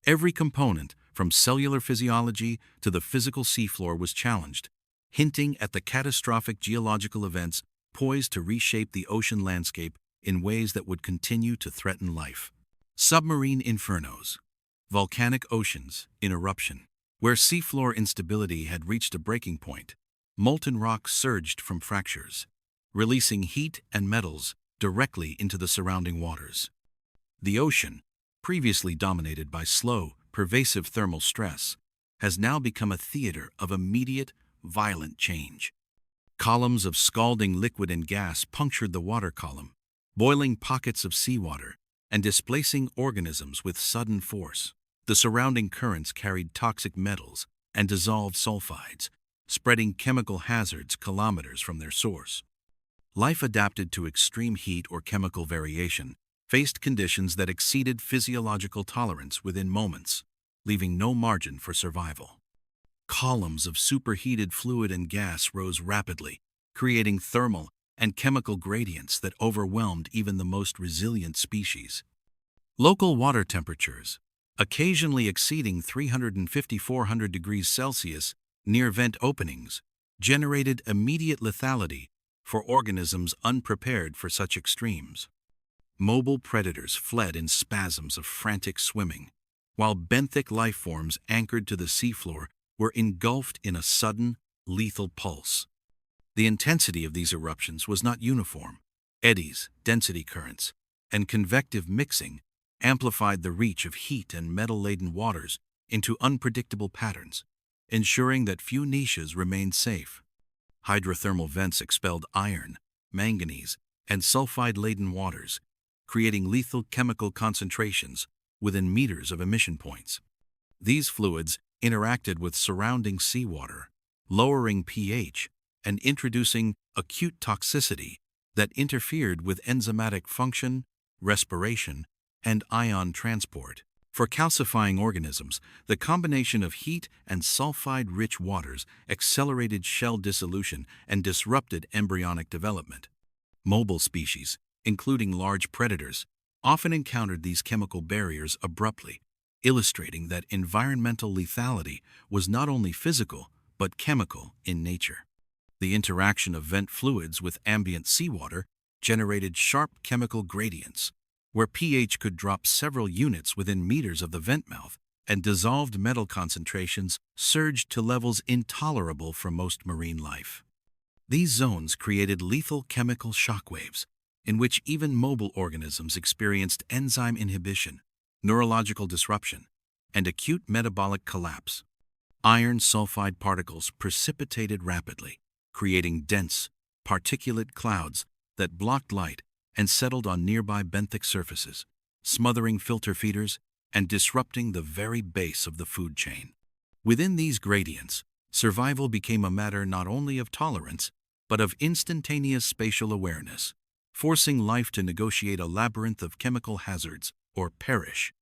Speaker 1: Every component, from cellular physiology to the physical seafloor, was challenged, hinting at the catastrophic geological events poised to reshape the ocean landscape in ways that would continue to threaten life. Submarine infernos. Volcanic oceans in eruption. Where seafloor instability had reached a breaking point, molten rock surged from fractures, releasing heat and metals directly into the surrounding waters. The ocean, previously dominated by slow, pervasive thermal stress, has now become a theater of immediate, violent change. Columns of scalding liquid and gas punctured the water column, boiling pockets of seawater and displacing organisms with sudden force. The surrounding currents carried toxic metals and dissolved sulfides, spreading chemical hazards kilometers from their source. Life adapted to extreme heat or chemical variation faced conditions that exceeded physiological tolerance within moments, leaving no margin for survival. Columns of superheated fluid and gas rose rapidly, creating thermal and chemical gradients that overwhelmed even the most resilient species. Local water temperatures, occasionally exceeding 350–400 degrees Celsius near vent openings, generated immediate lethality for organisms unprepared for such extremes. Mobile predators fled in spasms of frantic swimming, while benthic life forms anchored to the seafloor were engulfed in a sudden, lethal pulse. The intensity of these eruptions was not uniform. Eddies, density currents, and convective mixing amplified the reach of heat and metal-laden waters into unpredictable patterns, ensuring that few niches remained safe. Hydrothermal vents expelled iron, manganese, and sulfide-laden waters, creating lethal chemical concentrations within meters of emission points. These fluids interacted with surrounding seawater, lowering pH and introducing acute toxicity that interfered with enzymatic function, respiration, and ion transport. For calcifying organisms, the combination of heat and sulfide-rich waters accelerated shell dissolution and disrupted embryonic development. Mobile species, including large predators, often encountered these chemical barriers abruptly, illustrating that environmental lethality was not only physical but chemical in nature. The interaction of vent fluids with ambient seawater generated sharp chemical gradients, where pH could drop several units within meters of the vent mouth, and dissolved metal concentrations surged to levels intolerable for most marine life. These zones created lethal chemical shockwaves, in which even mobile organisms experienced enzyme inhibition, neurological disruption, and acute metabolic collapse. Iron sulfide particles precipitated rapidly, creating dense, particulate clouds that blocked light and settled on nearby benthic surfaces, smothering filter feeders and disrupting the very base of the food chain. Within these gradients, survival became a matter not only of tolerance, but of instantaneous spatial awareness, forcing life to negotiate a labyrinth of chemical hazards or perish.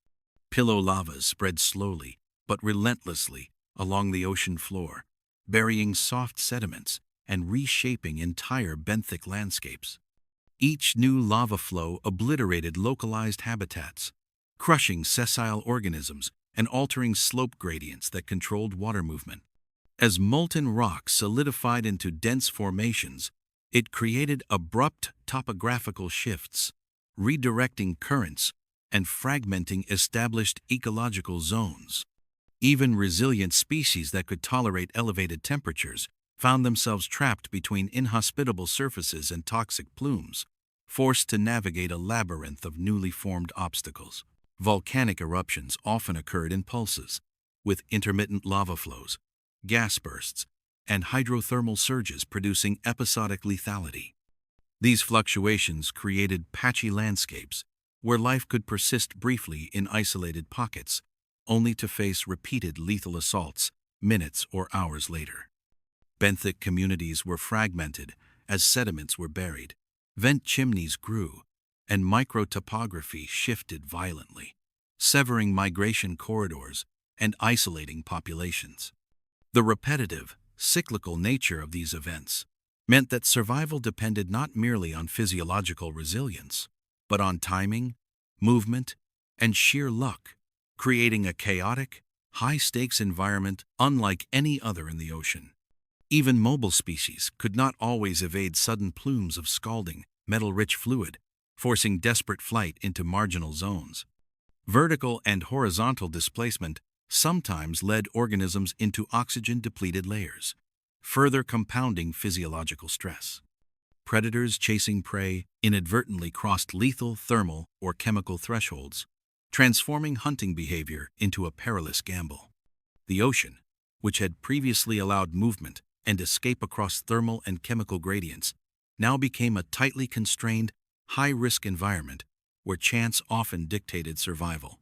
Speaker 1: Pillow lavas spread slowly but relentlessly along the ocean floor, burying soft sediments and reshaping entire benthic landscapes. Each new lava flow obliterated localized habitats, crushing sessile organisms and altering slope gradients that controlled water movement. As molten rock solidified into dense formations, it created abrupt topographical shifts, redirecting currents and fragmenting established ecological zones. Even resilient species that could tolerate elevated temperatures found themselves trapped between inhospitable surfaces and toxic plumes, forced to navigate a labyrinth of newly formed obstacles. Volcanic eruptions often occurred in pulses, with intermittent lava flows, gas bursts, and hydrothermal surges producing episodic lethality. These fluctuations created patchy landscapes where life could persist briefly in isolated pockets, only to face repeated lethal assaults minutes or hours later. Benthic communities were fragmented as sediments were buried, vent chimneys grew, and microtopography shifted violently, severing migration corridors and isolating populations. The repetitive, cyclical nature of these events meant that survival depended not merely on physiological resilience, but on timing, movement, and sheer luck, creating a chaotic, high-stakes environment unlike any other in the ocean. Even mobile species could not always evade sudden plumes of scalding, metal-rich fluid, forcing desperate flight into marginal zones. Vertical and horizontal displacement sometimes led organisms into oxygen-depleted layers, further compounding physiological stress. Predators chasing prey inadvertently crossed lethal thermal or chemical thresholds, transforming hunting behavior into a perilous gamble. The ocean, which had previously allowed movement and escape across thermal and chemical gradients, now became a tightly constrained, high-risk environment where chance often dictated survival.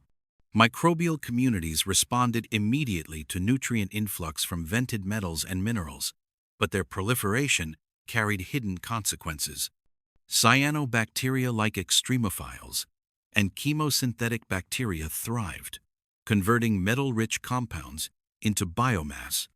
Speaker 1: Microbial communities responded immediately to nutrient influx from vented metals and minerals, but their proliferation carried hidden consequences. Cyanobacteria-like extremophiles and chemosynthetic bacteria thrived, converting metal-rich compounds into biomass.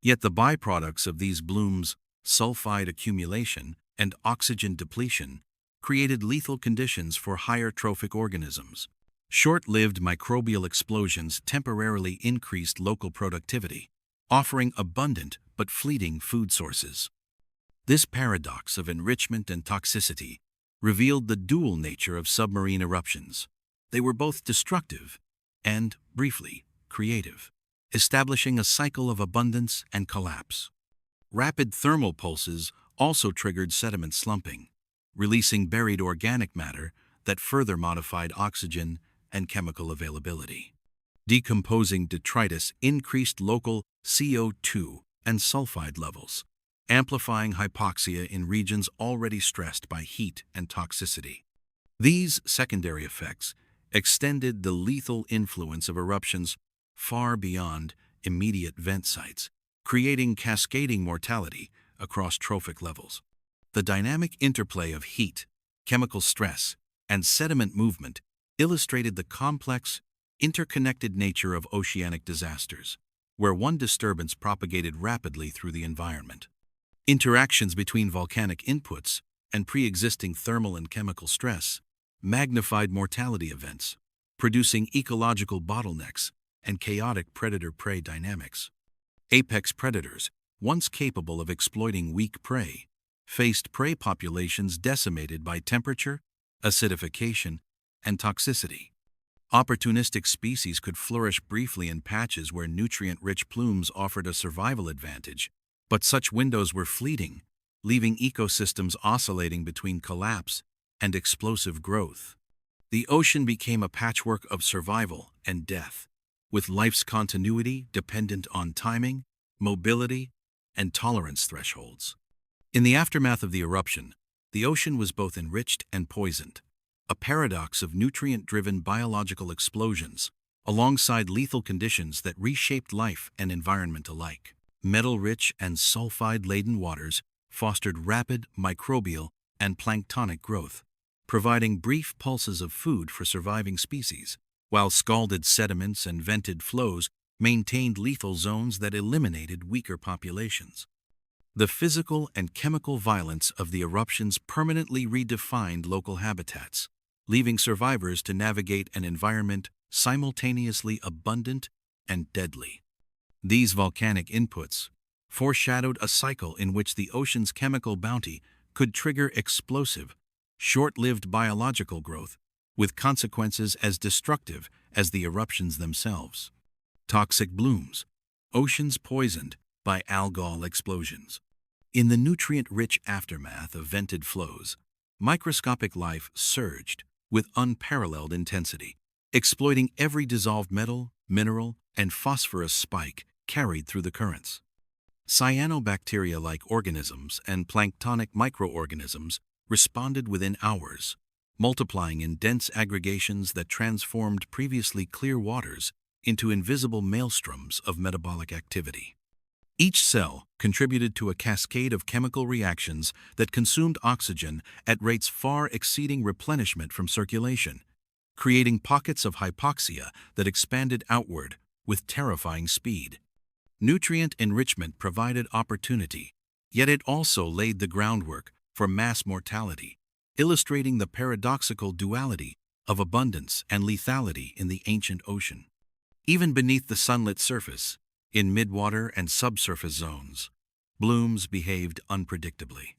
Speaker 1: Yet the byproducts of these blooms, sulfide accumulation and oxygen depletion, created lethal conditions for higher trophic organisms. Short-lived microbial explosions temporarily increased local productivity, offering abundant but fleeting food sources. This paradox of enrichment and toxicity revealed the dual nature of submarine eruptions. They were both destructive and, briefly, creative, establishing a cycle of abundance and collapse. Rapid thermal pulses also triggered sediment slumping, releasing buried organic matter that further modified oxygen and chemical availability. Decomposing detritus increased local CO2 and sulfide levels, amplifying hypoxia in regions already stressed by heat and toxicity. These secondary effects extended the lethal influence of eruptions far beyond immediate vent sites, creating cascading mortality across trophic levels. The dynamic interplay of heat, chemical stress, and sediment movement illustrated the complex, interconnected nature of oceanic disasters, where one disturbance propagated rapidly through the environment. Interactions between volcanic inputs and pre-existing thermal and chemical stress magnified mortality events, producing ecological bottlenecks and chaotic predator-prey dynamics. Apex predators, once capable of exploiting weak prey, faced prey populations decimated by temperature, acidification, and toxicity. Opportunistic species could flourish briefly in patches where nutrient-rich plumes offered a survival advantage, but such windows were fleeting, leaving ecosystems oscillating between collapse and explosive growth. The ocean became a patchwork of survival and death, with life's continuity dependent on timing, mobility, and tolerance thresholds. In the aftermath of the eruption, the ocean was both enriched and poisoned, a paradox of nutrient-driven biological explosions, alongside lethal conditions that reshaped life and environment alike. Metal-rich and sulfide-laden waters fostered rapid microbial and planktonic growth, providing brief pulses of food for surviving species, while scalded sediments and vented flows maintained lethal zones that eliminated weaker populations. The physical and chemical violence of the eruptions permanently redefined local habitats, leaving survivors to navigate an environment simultaneously abundant and deadly. These volcanic inputs foreshadowed a cycle in which the ocean's chemical bounty could trigger explosive, short-lived biological growth, with consequences as destructive as the eruptions themselves. Toxic blooms, oceans poisoned by algal explosions. In the nutrient-rich aftermath of vented flows, microscopic life surged with unparalleled intensity, exploiting every dissolved metal, mineral, and phosphorus spike carried through the currents. Cyanobacteria-like organisms and planktonic microorganisms responded within hours, multiplying in dense aggregations that transformed previously clear waters into invisible maelstroms of metabolic activity. Each cell contributed to a cascade of chemical reactions that consumed oxygen at rates far exceeding replenishment from circulation, creating pockets of hypoxia that expanded outward with terrifying speed. Nutrient enrichment provided opportunity, yet it also laid the groundwork for mass mortality, illustrating the paradoxical duality of abundance and lethality in the ancient ocean. Even beneath the sunlit surface, in midwater and subsurface zones, Blooms behaved unpredictably.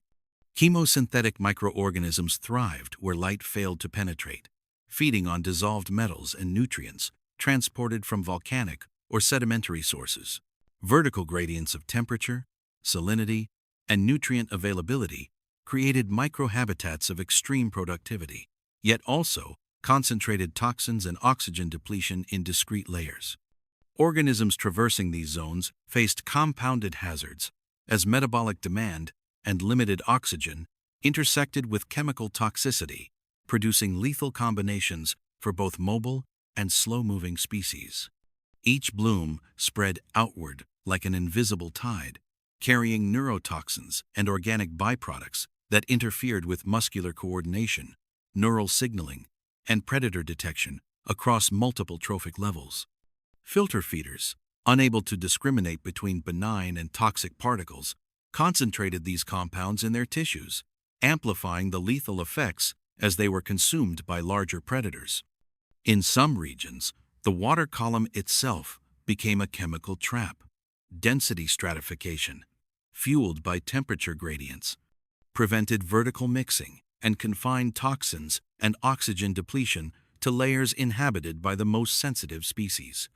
Speaker 1: Chemosynthetic microorganisms thrived where light failed to penetrate, feeding on dissolved metals and nutrients transported from volcanic or sedimentary sources. Vertical gradients of temperature, salinity, and nutrient availability created microhabitats of extreme productivity, yet also concentrated toxins and oxygen depletion in discrete layers. Organisms traversing these zones faced compounded hazards as metabolic demand and limited oxygen intersected with chemical toxicity, producing lethal combinations for both mobile and slow-moving species. Each bloom spread outward like an invisible tide, carrying neurotoxins and organic byproducts that interfered with muscular coordination, neural signaling, and predator detection across multiple trophic levels. Filter feeders, unable to discriminate between benign and toxic particles, concentrated these compounds in their tissues, amplifying the lethal effects as they were consumed by larger predators. In some regions, the water column itself became a chemical trap. Density stratification, fueled by temperature gradients, prevented vertical mixing and confined toxins and oxygen depletion to layers inhabited by the most sensitive species.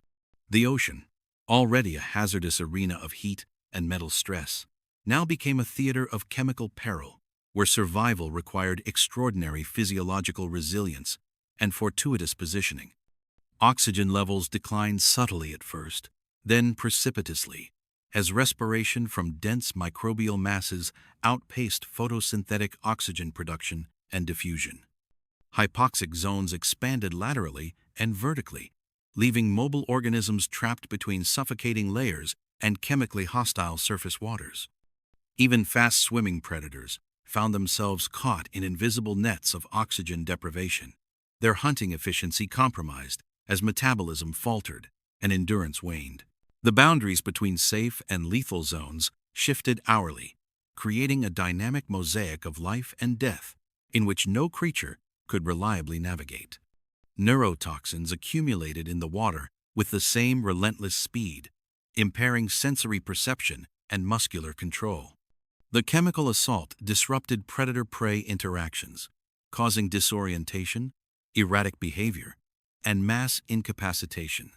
Speaker 1: The ocean, already a hazardous arena of heat and metal stress, now became a theater of chemical peril, where survival required extraordinary physiological resilience and fortuitous positioning. Oxygen levels declined subtly at first, then precipitously, as respiration from dense microbial masses outpaced photosynthetic oxygen production and diffusion. Hypoxic zones expanded laterally and vertically, leaving mobile organisms trapped between suffocating layers and chemically hostile surface waters. Even fast-swimming predators found themselves caught in invisible nets of oxygen deprivation, their hunting efficiency compromised as metabolism faltered and endurance waned. The boundaries between safe and lethal zones shifted hourly, creating a dynamic mosaic of life and death in which no creature could reliably navigate. Neurotoxins accumulated in the water with the same relentless speed, impairing sensory perception and muscular control. The chemical assault disrupted predator-prey interactions, causing disorientation, erratic behavior, and mass incapacitation.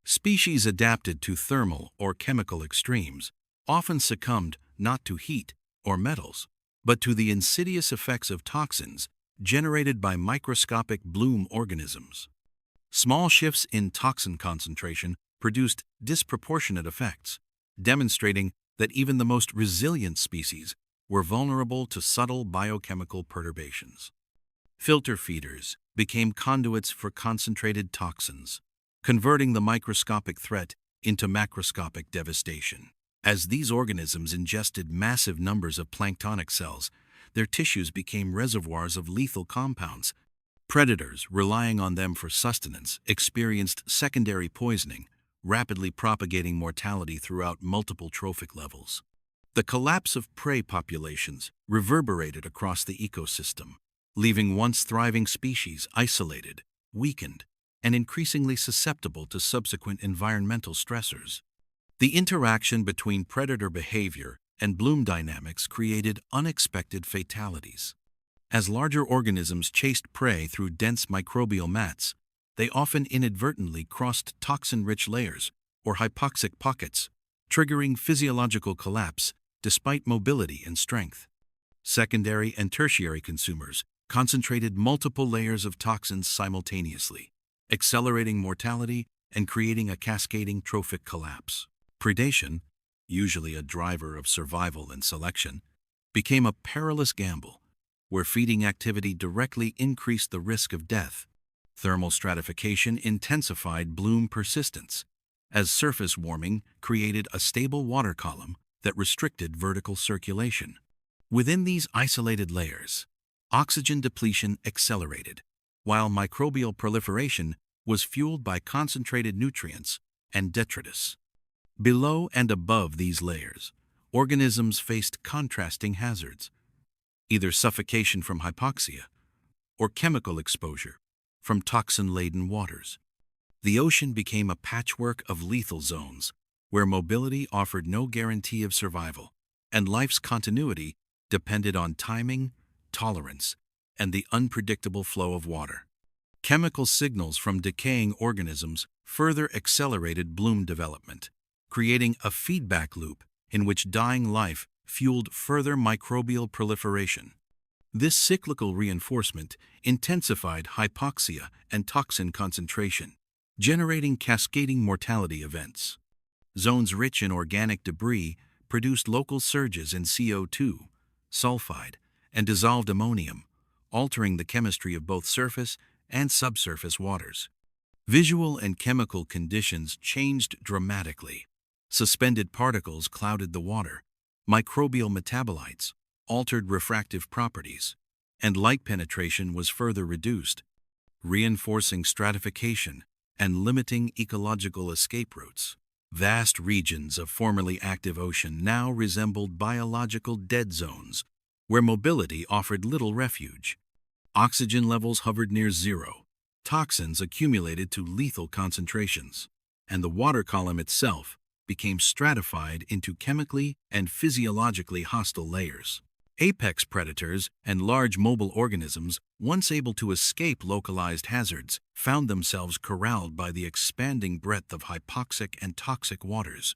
Speaker 1: Species adapted to thermal or chemical extremes often succumbed not to heat or metals, but to the insidious effects of toxins generated by microscopic bloom organisms. Small shifts in toxin concentration produced disproportionate effects, demonstrating that even the most resilient species were vulnerable to subtle biochemical perturbations. Filter feeders became conduits for concentrated toxins, converting the microscopic threat into macroscopic devastation. As these organisms ingested massive numbers of planktonic cells, their tissues became reservoirs of lethal compounds. Predators, relying on them for sustenance, experienced secondary poisoning, rapidly propagating mortality throughout multiple trophic levels. The collapse of prey populations reverberated across the ecosystem, leaving once thriving species isolated, weakened, and increasingly susceptible to subsequent environmental stressors. The interaction between predator behavior and bloom dynamics created unexpected fatalities. As larger organisms chased prey through dense microbial mats, they often inadvertently crossed toxin-rich layers or hypoxic pockets, triggering physiological collapse despite mobility and strength. Secondary and tertiary consumers concentrated multiple layers of toxins simultaneously, accelerating mortality and creating a cascading trophic collapse. Predation, usually a driver of survival and selection, became a perilous gamble, where feeding activity directly increased the risk of death. Thermal stratification intensified bloom persistence, as surface warming created a stable water column that restricted vertical circulation. Within these isolated layers, oxygen depletion accelerated, while microbial proliferation was fueled by concentrated nutrients and detritus. Below and above these layers, organisms faced contrasting hazards, either suffocation from hypoxia or chemical exposure from toxin-laden waters. The ocean became a patchwork of lethal zones where mobility offered no guarantee of survival, and life's continuity depended on timing, tolerance, and the unpredictable flow of water. Chemical signals from decaying organisms further accelerated bloom development, creating a feedback loop in which dying life fueled further microbial proliferation. This cyclical reinforcement intensified hypoxia and toxin concentration, generating cascading mortality events. Zones rich in organic debris produced local surges in CO2, sulfide, and dissolved ammonium, altering the chemistry of both surface and subsurface waters. Visual and chemical conditions changed dramatically. Suspended particles clouded the water, microbial metabolites altered refractive properties, and light penetration was further reduced, reinforcing stratification and limiting ecological escape routes. Vast regions of formerly active ocean now resembled biological dead zones, where mobility offered little refuge. Oxygen levels hovered near zero, toxins accumulated to lethal concentrations, and the water column itself became stratified into chemically and physiologically hostile layers. Apex predators and large mobile organisms, once able to escape localized hazards, found themselves corralled by the expanding breadth of hypoxic and toxic waters.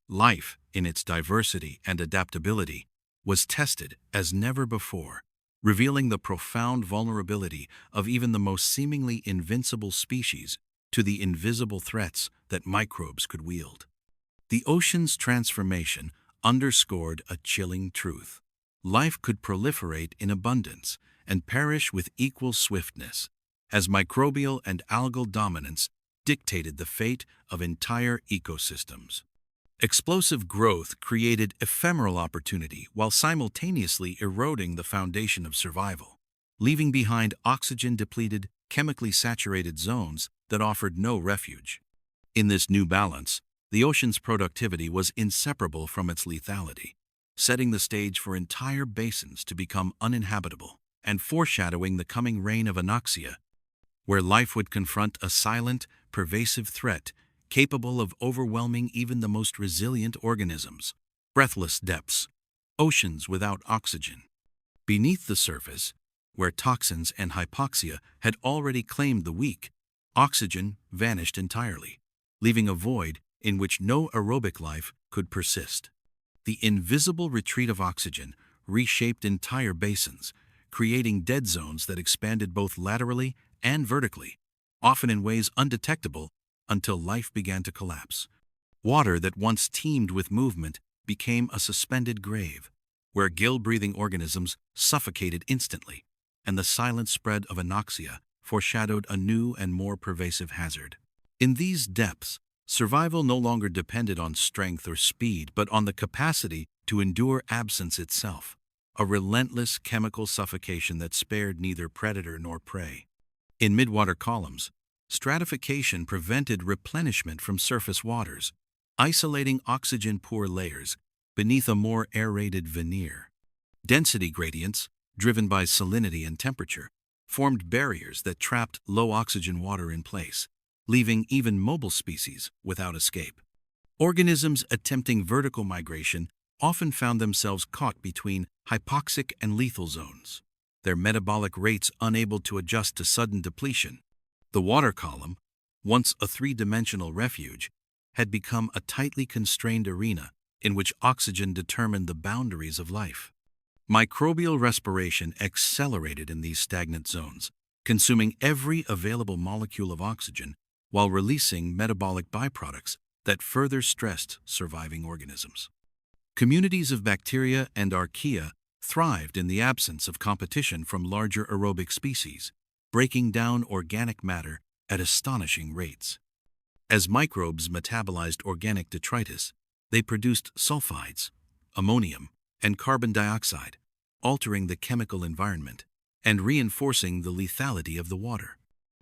Speaker 1: Life, in its diversity and adaptability, was tested as never before, revealing the profound vulnerability of even the most seemingly invincible species to the invisible threats that microbes could wield. The ocean's transformation underscored a chilling truth. Life could proliferate in abundance and perish with equal swiftness, as microbial and algal dominance dictated the fate of entire ecosystems. Explosive growth created ephemeral opportunity while simultaneously eroding the foundation of survival, leaving behind oxygen-depleted, chemically saturated zones that offered no refuge. In this new balance, the ocean's productivity was inseparable from its lethality, setting the stage for entire basins to become uninhabitable and foreshadowing the coming reign of anoxia, where life would confront a silent, pervasive threat capable of overwhelming even the most resilient organisms. Breathless depths, oceans without oxygen. Beneath the surface, where toxins and hypoxia had already claimed the weak, oxygen vanished entirely, leaving a void in which no aerobic life could persist. The invisible retreat of oxygen reshaped entire basins, creating dead zones that expanded both laterally and vertically, often in ways undetectable until life began to collapse. Water that once teemed with movement became a suspended grave, where gill-breathing organisms suffocated instantly, and the silent spread of anoxia foreshadowed a new and more pervasive hazard. In these depths, survival no longer depended on strength or speed, but on the capacity to endure absence itself, a relentless chemical suffocation that spared neither predator nor prey. In midwater columns, stratification prevented replenishment from surface waters, isolating oxygen-poor layers beneath a more aerated veneer. Density gradients, driven by salinity and temperature, formed barriers that trapped low-oxygen water in place, leaving even mobile species without escape. Organisms attempting vertical migration often found themselves caught between hypoxic and lethal zones, their metabolic rates unable to adjust to sudden depletion. The water column, once a three-dimensional refuge, had become a tightly constrained arena in which oxygen determined the boundaries of life. Microbial respiration accelerated in these stagnant zones, consuming every available molecule of oxygen while releasing metabolic byproducts that further stressed surviving organisms. Communities of bacteria and archaea thrived in the absence of competition from larger aerobic species, breaking down organic matter at astonishing rates. As microbes metabolized organic detritus, they produced sulfides, ammonium, and carbon dioxide, altering the chemical environment and reinforcing the lethality of the water.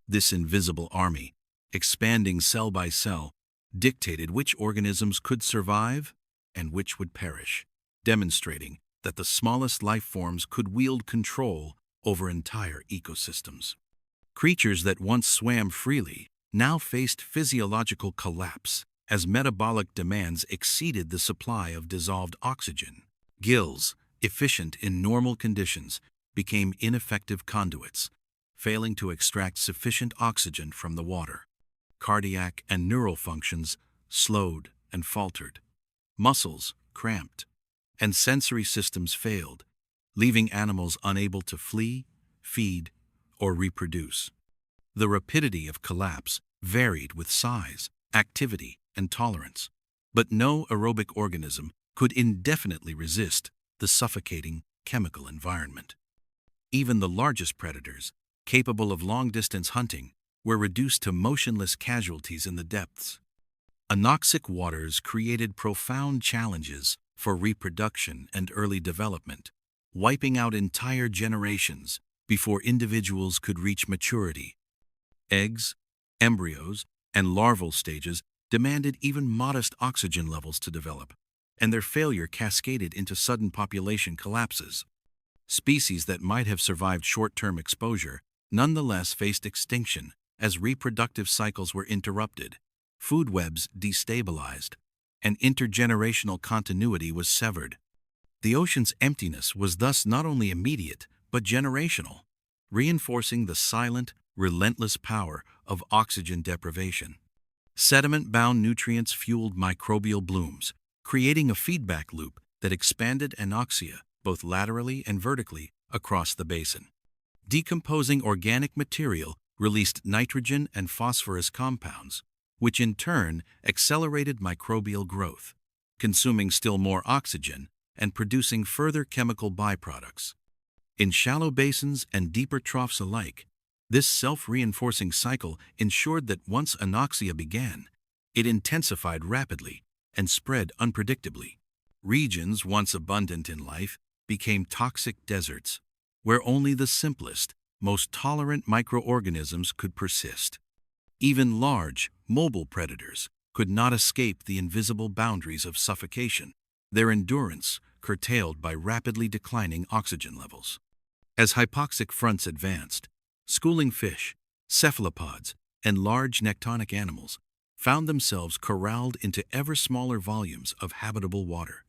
Speaker 1: This invisible army, expanding cell by cell, dictated which organisms could survive and which would perish, demonstrating that the smallest life forms could wield control over entire ecosystems. Creatures that once swam freely now faced physiological collapse as metabolic demands exceeded the supply of dissolved oxygen. Gills, efficient in normal conditions, became ineffective conduits, failing to extract sufficient oxygen from the water. Cardiac and neural functions slowed and faltered. Muscles cramped, and sensory systems failed, leaving animals unable to flee, feed, or reproduce. The rapidity of collapse varied with size, activity, and tolerance, but no aerobic organism could indefinitely resist the suffocating chemical environment. Even the largest predators, capable of long-distance hunting, were reduced to motionless casualties in the depths. Anoxic waters created profound challenges for reproduction and early development, wiping out entire generations before individuals could reach maturity. Eggs, embryos, and larval stages demanded even modest oxygen levels to develop, and their failure cascaded into sudden population collapses. Species that might have survived short-term exposure nonetheless faced extinction as reproductive cycles were interrupted, food webs destabilized, and intergenerational continuity was severed. The ocean's emptiness was thus not only immediate but generational, reinforcing the silent, relentless power of oxygen deprivation. Sediment-bound nutrients fueled microbial blooms, creating a feedback loop that expanded anoxia both laterally and vertically across the basin. Decomposing organic material released nitrogen and phosphorus compounds, which in turn accelerated microbial growth, consuming still more oxygen and producing further chemical byproducts. In shallow basins and deeper troughs alike, this self-reinforcing cycle ensured that once anoxia began, it intensified rapidly and spread unpredictably. Regions once abundant in life became toxic deserts, where only the simplest, most tolerant microorganisms could persist. Even large, mobile predators could not escape the invisible boundaries of suffocation, their endurance curtailed by rapidly declining oxygen levels. As hypoxic fronts advanced, schooling fish, cephalopods, and large nectonic animals found themselves corralled into ever smaller volumes of habitable water.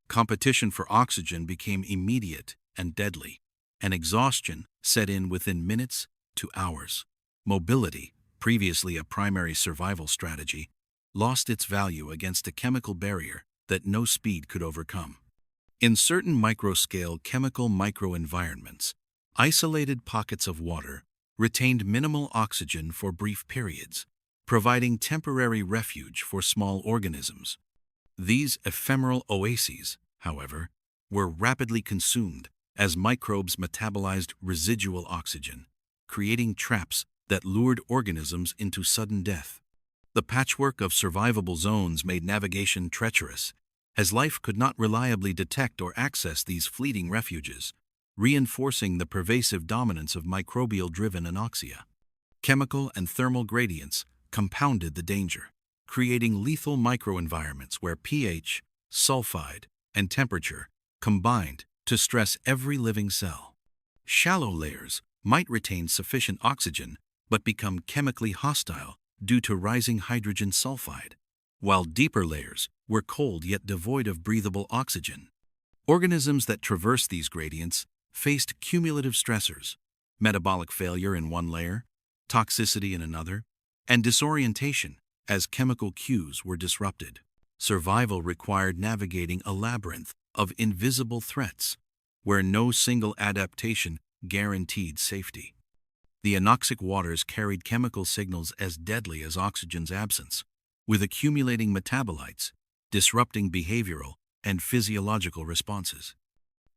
Speaker 1: Competition for oxygen became immediate and deadly, and exhaustion set in within minutes to hours. Mobility, previously a primary survival strategy, lost its value against a chemical barrier that no speed could overcome. In certain microscale chemical microenvironments, isolated pockets of water retained minimal oxygen for brief periods, providing temporary refuge for small organisms. These ephemeral oases, however, were rapidly consumed as microbes metabolized residual oxygen, creating traps that lured organisms into sudden death. The patchwork of survivable zones made navigation treacherous, as life could not reliably detect or access these fleeting refuges, reinforcing the pervasive dominance of microbial-driven anoxia. Chemical and thermal gradients compounded the danger, creating lethal microenvironments where pH, sulfide, and temperature combined to stress every living cell. Shallow layers might retain sufficient oxygen but become chemically hostile due to rising hydrogen sulfide, while deeper layers were cold yet devoid of breathable oxygen. Organisms that traversed these gradients faced cumulative stressors, metabolic failure in one layer, toxicity in another, and disorientation as chemical cues were disrupted. Survival required navigating a labyrinth of invisible threats, where no single adaptation guaranteed safety. The anoxic waters carried chemical signals as deadly as oxygen's absence, with accumulating metabolites, disrupting behavioral and physiological responses.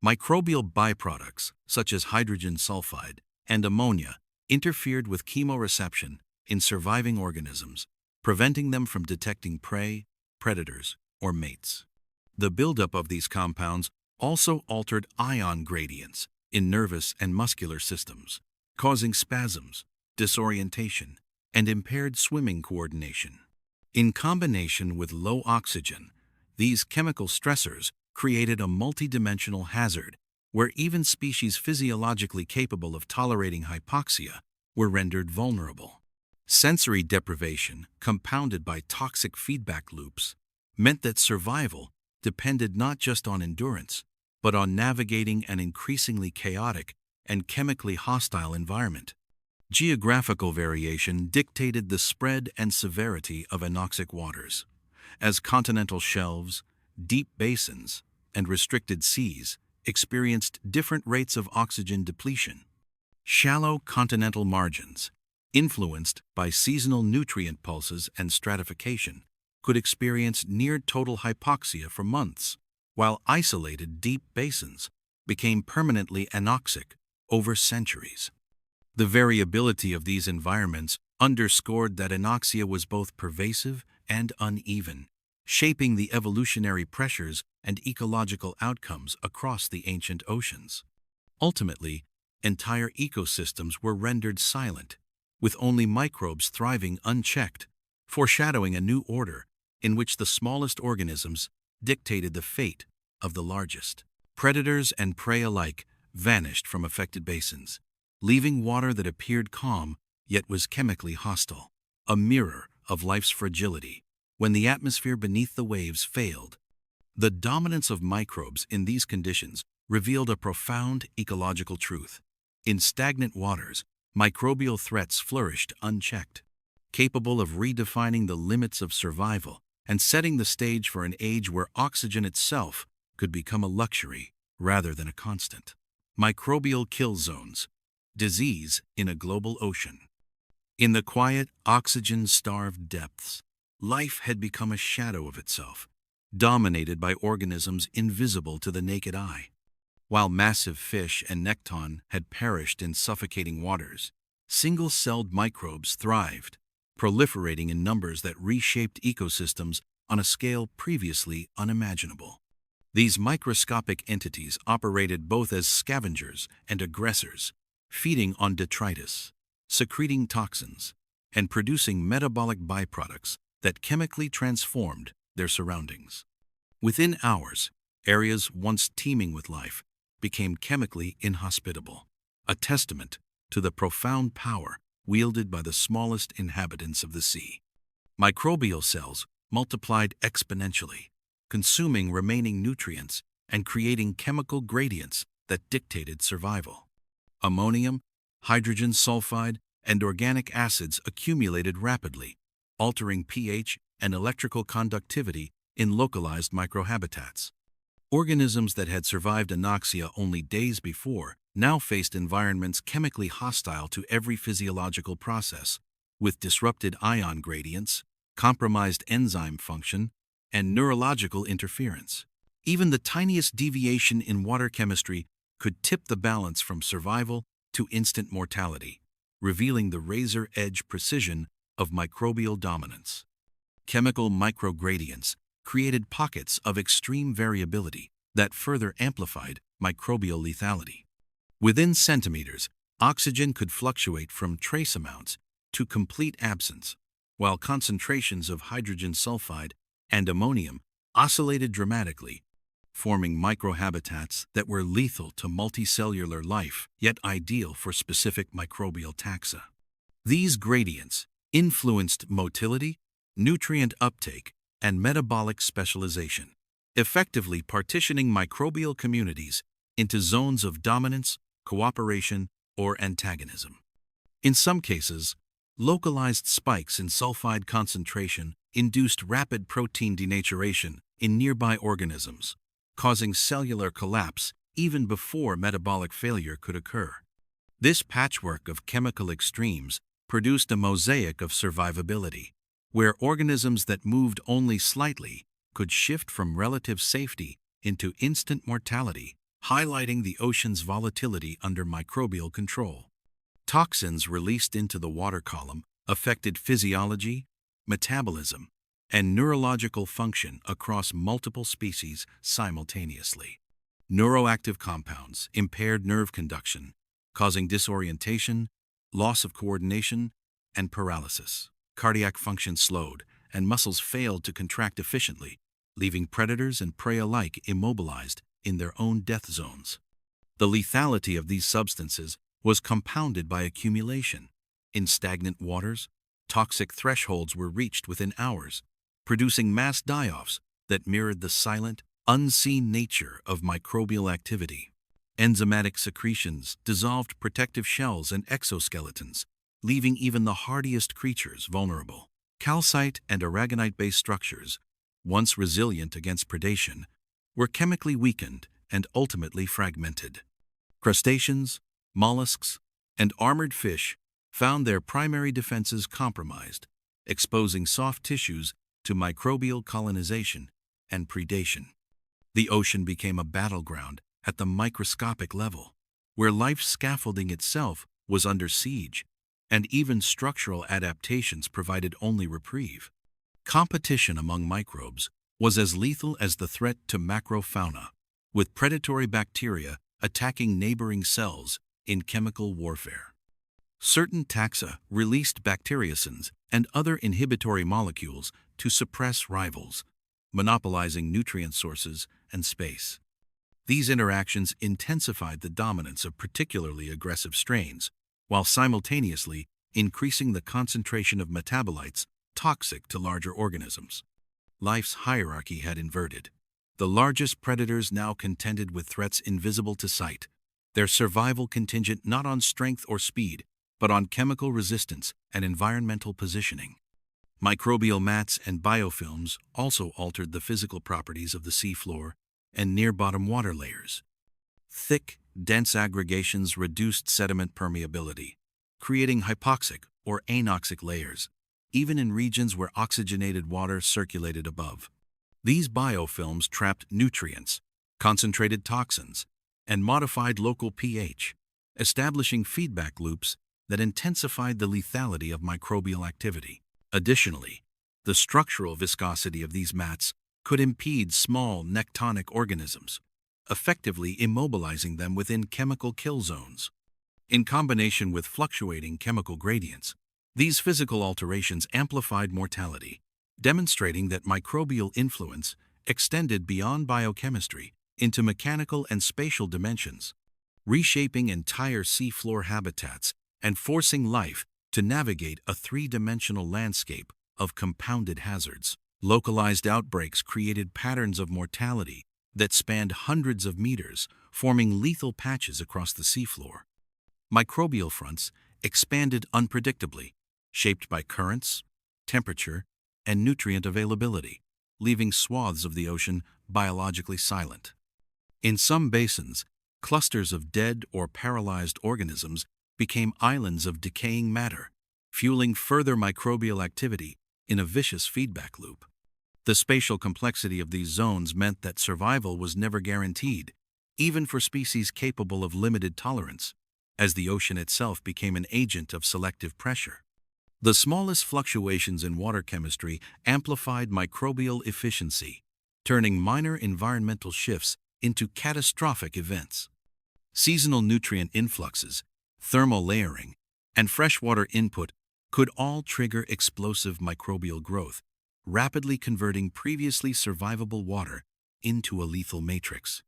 Speaker 1: Microbial byproducts, such as hydrogen sulfide and ammonia, interfered with chemoreception in surviving organisms, preventing them from detecting prey, predators, or mates. The buildup of these compounds also altered ion gradients in nervous and muscular systems, causing spasms, disorientation, and impaired swimming coordination. In combination with low oxygen, these chemical stressors created a multidimensional hazard where even species physiologically capable of tolerating hypoxia were rendered vulnerable. Sensory deprivation, compounded by toxic feedback loops, meant that survival depended not just on endurance, but on navigating an increasingly chaotic and chemically hostile environment. Geographical variation dictated the spread and severity of anoxic waters, as continental shelves, deep basins, and restricted seas experienced different rates of oxygen depletion. Shallow continental margins, influenced by seasonal nutrient pulses and stratification, could experience near-total hypoxia for months, while isolated deep basins became permanently anoxic over centuries. The variability of these environments underscored that anoxia was both pervasive and uneven, shaping the evolutionary pressures and ecological outcomes across the ancient oceans. Ultimately, entire ecosystems were rendered silent, with only microbes thriving unchecked, foreshadowing a new order in which the smallest organisms dictated the fate of the largest. Predators and prey alike vanished from affected basins, leaving water that appeared calm yet was chemically hostile, a mirror of life's fragility. When the atmosphere beneath the waves failed, the dominance of microbes in these conditions revealed a profound ecological truth. In stagnant waters, microbial threats flourished unchecked, capable of redefining the limits of survival and setting the stage for an age where oxygen itself could become a luxury rather than a constant. Microbial kill zones, disease in a global ocean. In the quiet, oxygen-starved depths, life had become a shadow of itself, dominated by organisms invisible to the naked eye. While massive fish and nekton had perished in suffocating waters, single-celled microbes thrived, proliferating in numbers that reshaped ecosystems on a scale previously unimaginable. These microscopic entities operated both as scavengers and aggressors, feeding on detritus, secreting toxins, and producing metabolic byproducts that chemically transformed their surroundings. Within hours, areas once teeming with life became chemically inhospitable, a testament to the profound power wielded by the smallest inhabitants of the sea. Microbial cells multiplied exponentially, consuming remaining nutrients and creating chemical gradients that dictated survival. Ammonium, hydrogen sulfide, and organic acids accumulated rapidly, altering pH and electrical conductivity in localized microhabitats. Organisms that had survived anoxia only days before now faced environments chemically hostile to every physiological process, with disrupted ion gradients, compromised enzyme function, and neurological interference. Even the tiniest deviation in water chemistry could tip the balance from survival to instant mortality, revealing the razor-edge precision of microbial dominance. Chemical microgradients created pockets of extreme variability that further amplified microbial lethality. Within centimeters, oxygen could fluctuate from trace amounts to complete absence, while concentrations of hydrogen sulfide and ammonium oscillated dramatically, forming microhabitats that were lethal to multicellular life, yet ideal for specific microbial taxa. These gradients influenced motility, nutrient uptake, and metabolic specialization, effectively partitioning microbial communities into zones of dominance, cooperation, or antagonism. In some cases, localized spikes in sulfide concentration induced rapid protein denaturation in nearby organisms, causing cellular collapse even before metabolic failure could occur. This patchwork of chemical extremes produced a mosaic of survivability, where organisms that moved only slightly could shift from relative safety into instant mortality, highlighting the ocean's volatility under microbial control. Toxins released into the water column affected physiology, metabolism, and neurological function across multiple species simultaneously. Neuroactive compounds impaired nerve conduction, causing disorientation, loss of coordination, and paralysis. Cardiac function slowed, and muscles failed to contract efficiently, leaving predators and prey alike immobilized in their own death zones. The lethality of these substances was compounded by accumulation. In stagnant waters, toxic thresholds were reached within hours, producing mass die-offs that mirrored the silent, unseen nature of microbial activity. Enzymatic secretions dissolved protective shells and exoskeletons, leaving even the hardiest creatures vulnerable. Calcite and aragonite-based structures, once resilient against predation, were chemically weakened and ultimately fragmented. Crustaceans, mollusks, and armored fish found their primary defenses compromised, exposing soft tissues to microbial colonization and predation. The ocean became a battleground at the microscopic level, where life's scaffolding itself was under siege, and even structural adaptations provided only reprieve. Competition among microbes was as lethal as the threat to macrofauna, with predatory bacteria attacking neighboring cells in chemical warfare. Certain taxa released bacteriocins and other inhibitory molecules to suppress rivals, monopolizing nutrient sources and space. These interactions intensified the dominance of particularly aggressive strains, while simultaneously increasing the concentration of metabolites toxic to larger organisms. Life's hierarchy had inverted. The largest predators now contended with threats invisible to sight, their survival contingent not on strength or speed, but on chemical resistance and environmental positioning. Microbial mats and biofilms also altered the physical properties of the seafloor and near-bottom water layers. Thick, dense aggregations reduced sediment permeability, creating hypoxic or anoxic layers, even in regions where oxygenated water circulated above. These biofilms trapped nutrients, concentrated toxins, and modified local pH, establishing feedback loops that intensified the lethality of microbial activity. Additionally, the structural viscosity of these mats could impede small nectonic organisms, effectively immobilizing them within chemical kill zones. In combination with fluctuating chemical gradients, these physical alterations amplified mortality, demonstrating that microbial influence extended beyond biochemistry into mechanical and spatial dimensions, reshaping entire seafloor habitats and forcing life to navigate a three-dimensional landscape of compounded hazards. Localized outbreaks created patterns of mortality that spanned hundreds of meters, forming lethal patches across the seafloor. Microbial fronts expanded unpredictably, shaped by currents, temperature, and nutrient availability, leaving swaths of the ocean biologically silent. In some basins, clusters of dead or paralyzed organisms became islands of decaying matter, fueling further microbial activity in a vicious feedback loop. The spatial complexity of these zones meant that survival was never guaranteed, even for species capable of limited tolerance, as the ocean itself became an agent of selective pressure. The smallest fluctuations in water chemistry amplified microbial efficiency, turning minor environmental shifts into catastrophic events. Seasonal nutrient influxes, thermal layering, and freshwater input could all trigger explosive microbial growth, rapidly converting previously survivable water into a lethal matrix.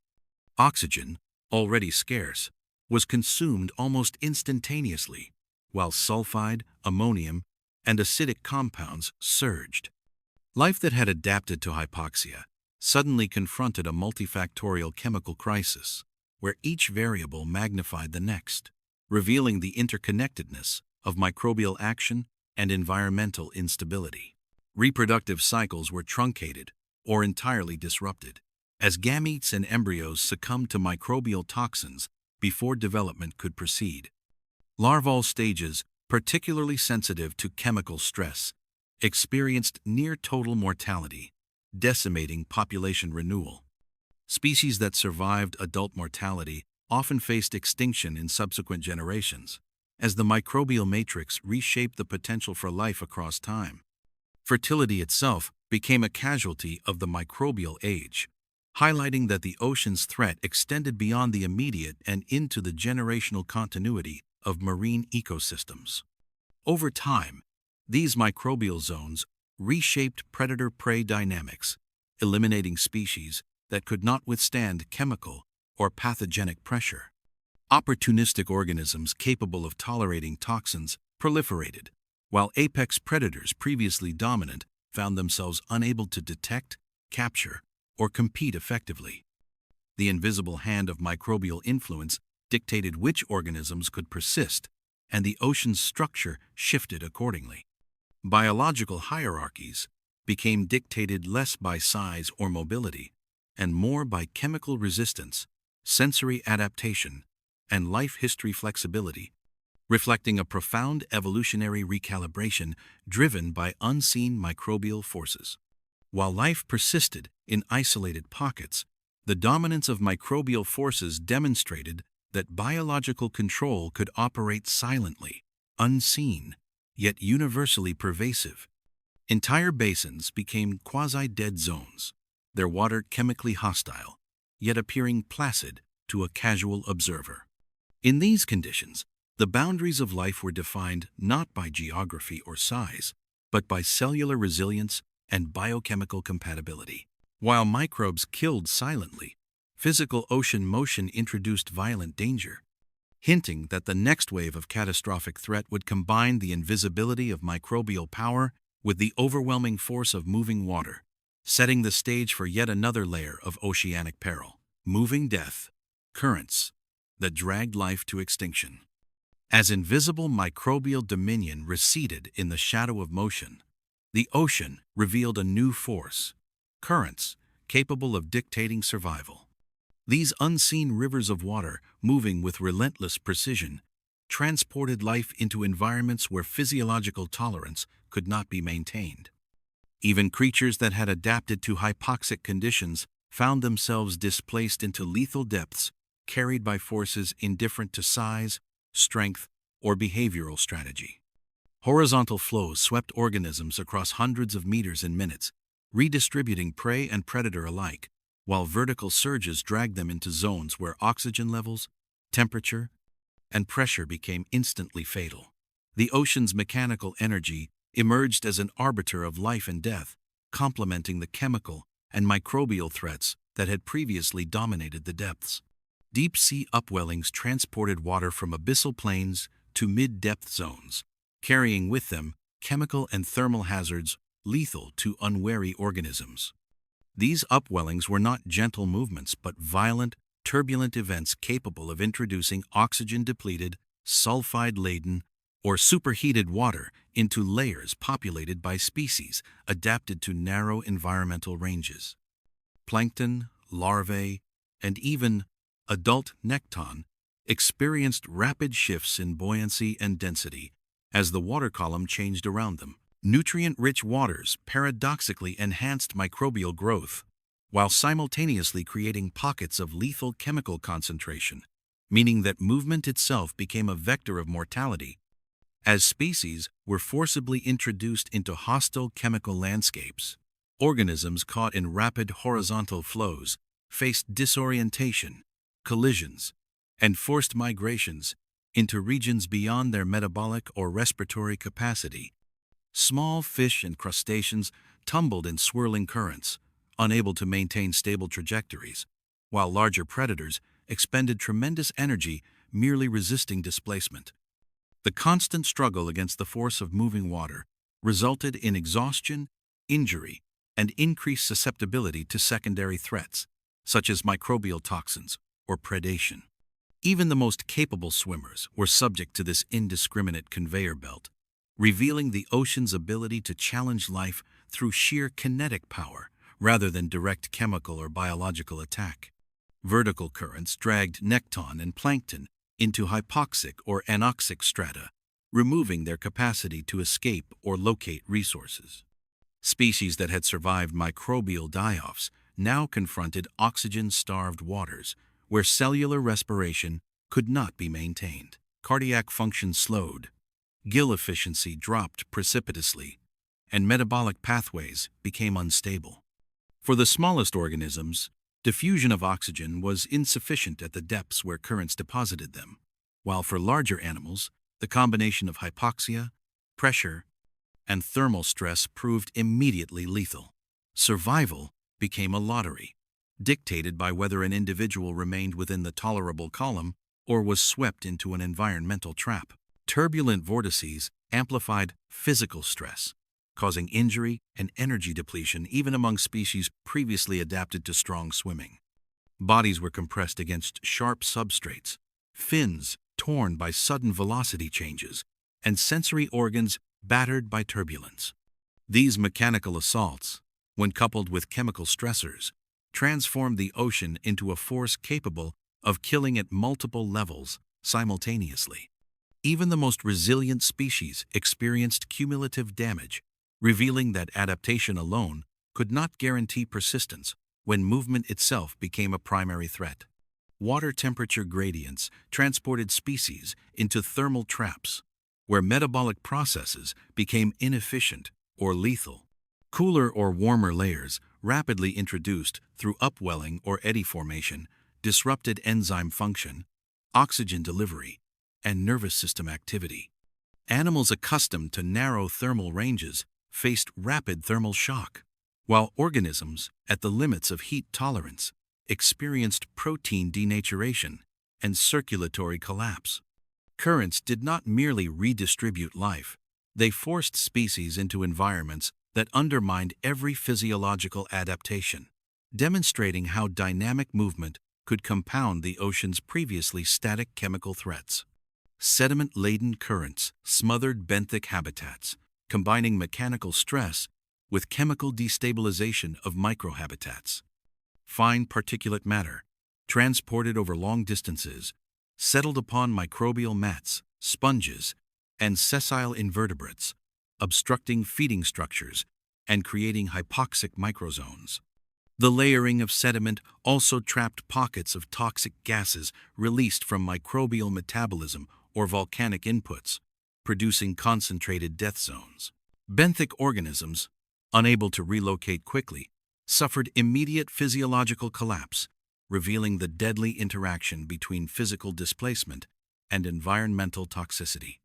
Speaker 1: Oxygen, already scarce, was consumed almost instantaneously, while sulfide, ammonium, and acidic compounds surged. Life that had adapted to hypoxia suddenly confronted a multifactorial chemical crisis, where each variable magnified the next, revealing the interconnectedness of microbial action and environmental instability. Reproductive cycles were truncated or entirely disrupted, as gametes and embryos succumbed to microbial toxins before development could proceed. Larval stages, particularly sensitive to chemical stress, experienced near-total mortality, decimating population renewal. Species that survived adult mortality often faced extinction in subsequent generations, as the microbial matrix reshaped the potential for life across time. Fertility itself became a casualty of the microbial age, highlighting that the ocean's threat extended beyond the immediate and into the generational continuity of marine ecosystems. Over time, these microbial zones reshaped predator-prey dynamics, eliminating species that could not withstand chemical or pathogenic pressure. Opportunistic organisms capable of tolerating toxins proliferated, while apex predators previously dominant found themselves unable to detect, capture, or compete effectively. The invisible hand of microbial influence dictated which organisms could persist, and the ocean's structure shifted accordingly. Biological hierarchies became dictated less by size or mobility, and more by chemical resistance, sensory adaptation, and life history flexibility, reflecting a profound evolutionary recalibration driven by unseen microbial forces. While life persisted in isolated pockets, the dominance of microbial forces demonstrated that biological control could operate silently, unseen, yet universally pervasive. Entire basins became quasi-dead zones, their water chemically hostile, yet appearing placid to a casual observer. In these conditions, the boundaries of life were defined not by geography or size, but by cellular resilience and biochemical compatibility. While microbes killed silently, physical ocean motion introduced violent danger, hinting that the next wave of catastrophic threat would combine the invisibility of microbial power with the overwhelming force of moving water, setting the stage for yet another layer of oceanic peril. Moving death, currents that dragged life to extinction. As invisible microbial dominion receded in the shadow of motion, the ocean revealed a new force, currents capable of dictating survival. These unseen rivers of water, moving with relentless precision, transported life into environments where physiological tolerance could not be maintained. Even creatures that had adapted to hypoxic conditions found themselves displaced into lethal depths, carried by forces indifferent to size, strength, or behavioral strategy. Horizontal flows swept organisms across hundreds of meters in minutes, redistributing prey and predator alike, while vertical surges dragged them into zones where oxygen levels, temperature, and pressure became instantly fatal. The ocean's mechanical energy emerged as an arbiter of life and death, complementing the chemical and microbial threats that had previously dominated the depths. Deep-sea upwellings transported water from abyssal plains to mid-depth zones, carrying with them chemical and thermal hazards lethal to unwary organisms. These upwellings were not gentle movements but violent, turbulent events capable of introducing oxygen-depleted, sulfide-laden, or superheated water into layers populated by species adapted to narrow environmental ranges. Plankton, larvae, and even adult nekton experienced rapid shifts in buoyancy and density as the water column changed around them. Nutrient-rich waters paradoxically enhanced microbial growth, while simultaneously creating pockets of lethal chemical concentration, meaning that movement itself became a vector of mortality. As species were forcibly introduced into hostile chemical landscapes, organisms caught in rapid horizontal flows faced disorientation, collisions, and forced migrations into regions beyond their metabolic or respiratory capacity. Small fish and crustaceans tumbled in swirling currents, unable to maintain stable trajectories, while larger predators expended tremendous energy merely resisting displacement. The constant struggle against the force of moving water resulted in exhaustion, injury, and increased susceptibility to secondary threats, such as microbial toxins or predation. Even the most capable swimmers were subject to this indiscriminate conveyor belt, revealing the ocean's ability to challenge life through sheer kinetic power rather than direct chemical or biological attack. Vertical currents dragged nekton and plankton into hypoxic or anoxic strata, removing their capacity to escape or locate resources. Species that had survived microbial die-offs now confronted oxygen-starved waters, where cellular respiration could not be maintained. Cardiac function slowed, gill efficiency dropped precipitously, and metabolic pathways became unstable. For the smallest organisms, diffusion of oxygen was insufficient at the depths where currents deposited them, while for larger animals, the combination of hypoxia, pressure, and thermal stress proved immediately lethal. Survival became a lottery, dictated by whether an individual remained within the tolerable column or was swept into an environmental trap. Turbulent vortices amplified physical stress, causing injury and energy depletion even among species previously adapted to strong swimming. Bodies were compressed against sharp substrates, fins torn by sudden velocity changes, and sensory organs battered by turbulence. These mechanical assaults, when coupled with chemical stressors, transformed the ocean into a force capable of killing at multiple levels simultaneously. Even the most resilient species experienced cumulative damage, revealing that adaptation alone could not guarantee persistence when movement itself became a primary threat. Water temperature gradients transported species into thermal traps, where metabolic processes became inefficient or lethal. Cooler or warmer layers, rapidly introduced through upwelling or eddy formation, disrupted enzyme function, oxygen delivery, and nervous system activity. Animals accustomed to narrow thermal ranges faced rapid thermal shock, while organisms at the limits of heat tolerance experienced protein denaturation and circulatory collapse. Currents did not merely redistribute life, they forced species into environments that undermined every physiological adaptation, demonstrating how dynamic movement could compound the ocean's previously static chemical threats. Sediment-laden currents smothered benthic habitats, combining mechanical stress with chemical destabilization of microhabitats. Fine particulate matter, transported over long distances, settled upon microbial mats, sponges, and sessile invertebrates, obstructing feeding structures and creating hypoxic microzones. The layering of sediment also trapped pockets of toxic gases released from microbial metabolism or volcanic inputs, producing concentrated death zones. Benthic organisms, unable to relocate quickly, suffered immediate physiological collapse, revealing the deadly interaction between physical displacement and environmental toxicity.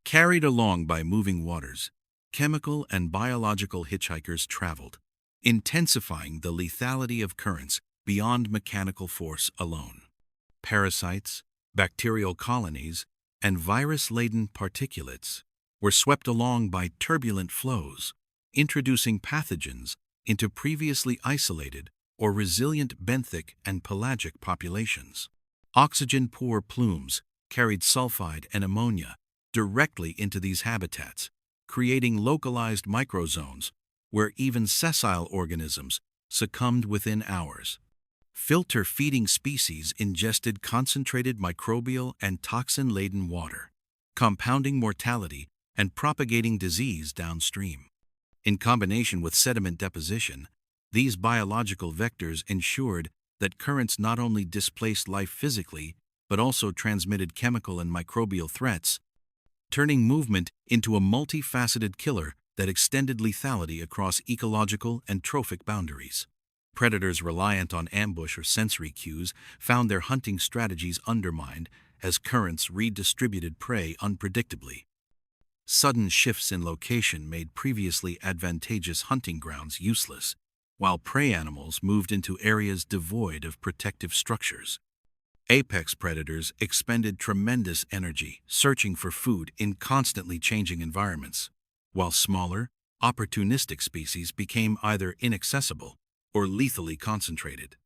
Speaker 1: Carried along by moving waters, chemical and biological hitchhikers traveled, intensifying the lethality of currents beyond mechanical force alone. Parasites, bacterial colonies, and virus-laden particulates were swept along by turbulent flows, introducing pathogens into previously isolated or resilient benthic and pelagic populations. Oxygen-poor plumes carried sulfide and ammonia directly into these habitats, creating localized microzones where even sessile organisms succumbed within hours. Filter-feeding species ingested concentrated microbial and toxin-laden water, compounding mortality and propagating disease downstream. In combination with sediment deposition, these biological vectors ensured that currents not only displaced life physically, but also transmitted chemical and microbial threats, turning movement into a multifaceted killer that extended lethality across ecological and trophic boundaries. Predators reliant on ambush or sensory cues found their hunting strategies undermined as currents redistributed prey unpredictably. Sudden shifts in location made previously advantageous hunting grounds useless, while prey animals moved into areas devoid of protective structures. Apex predators expended tremendous energy searching for food in constantly changing environments, while smaller, opportunistic species became either inaccessible or lethally concentrated.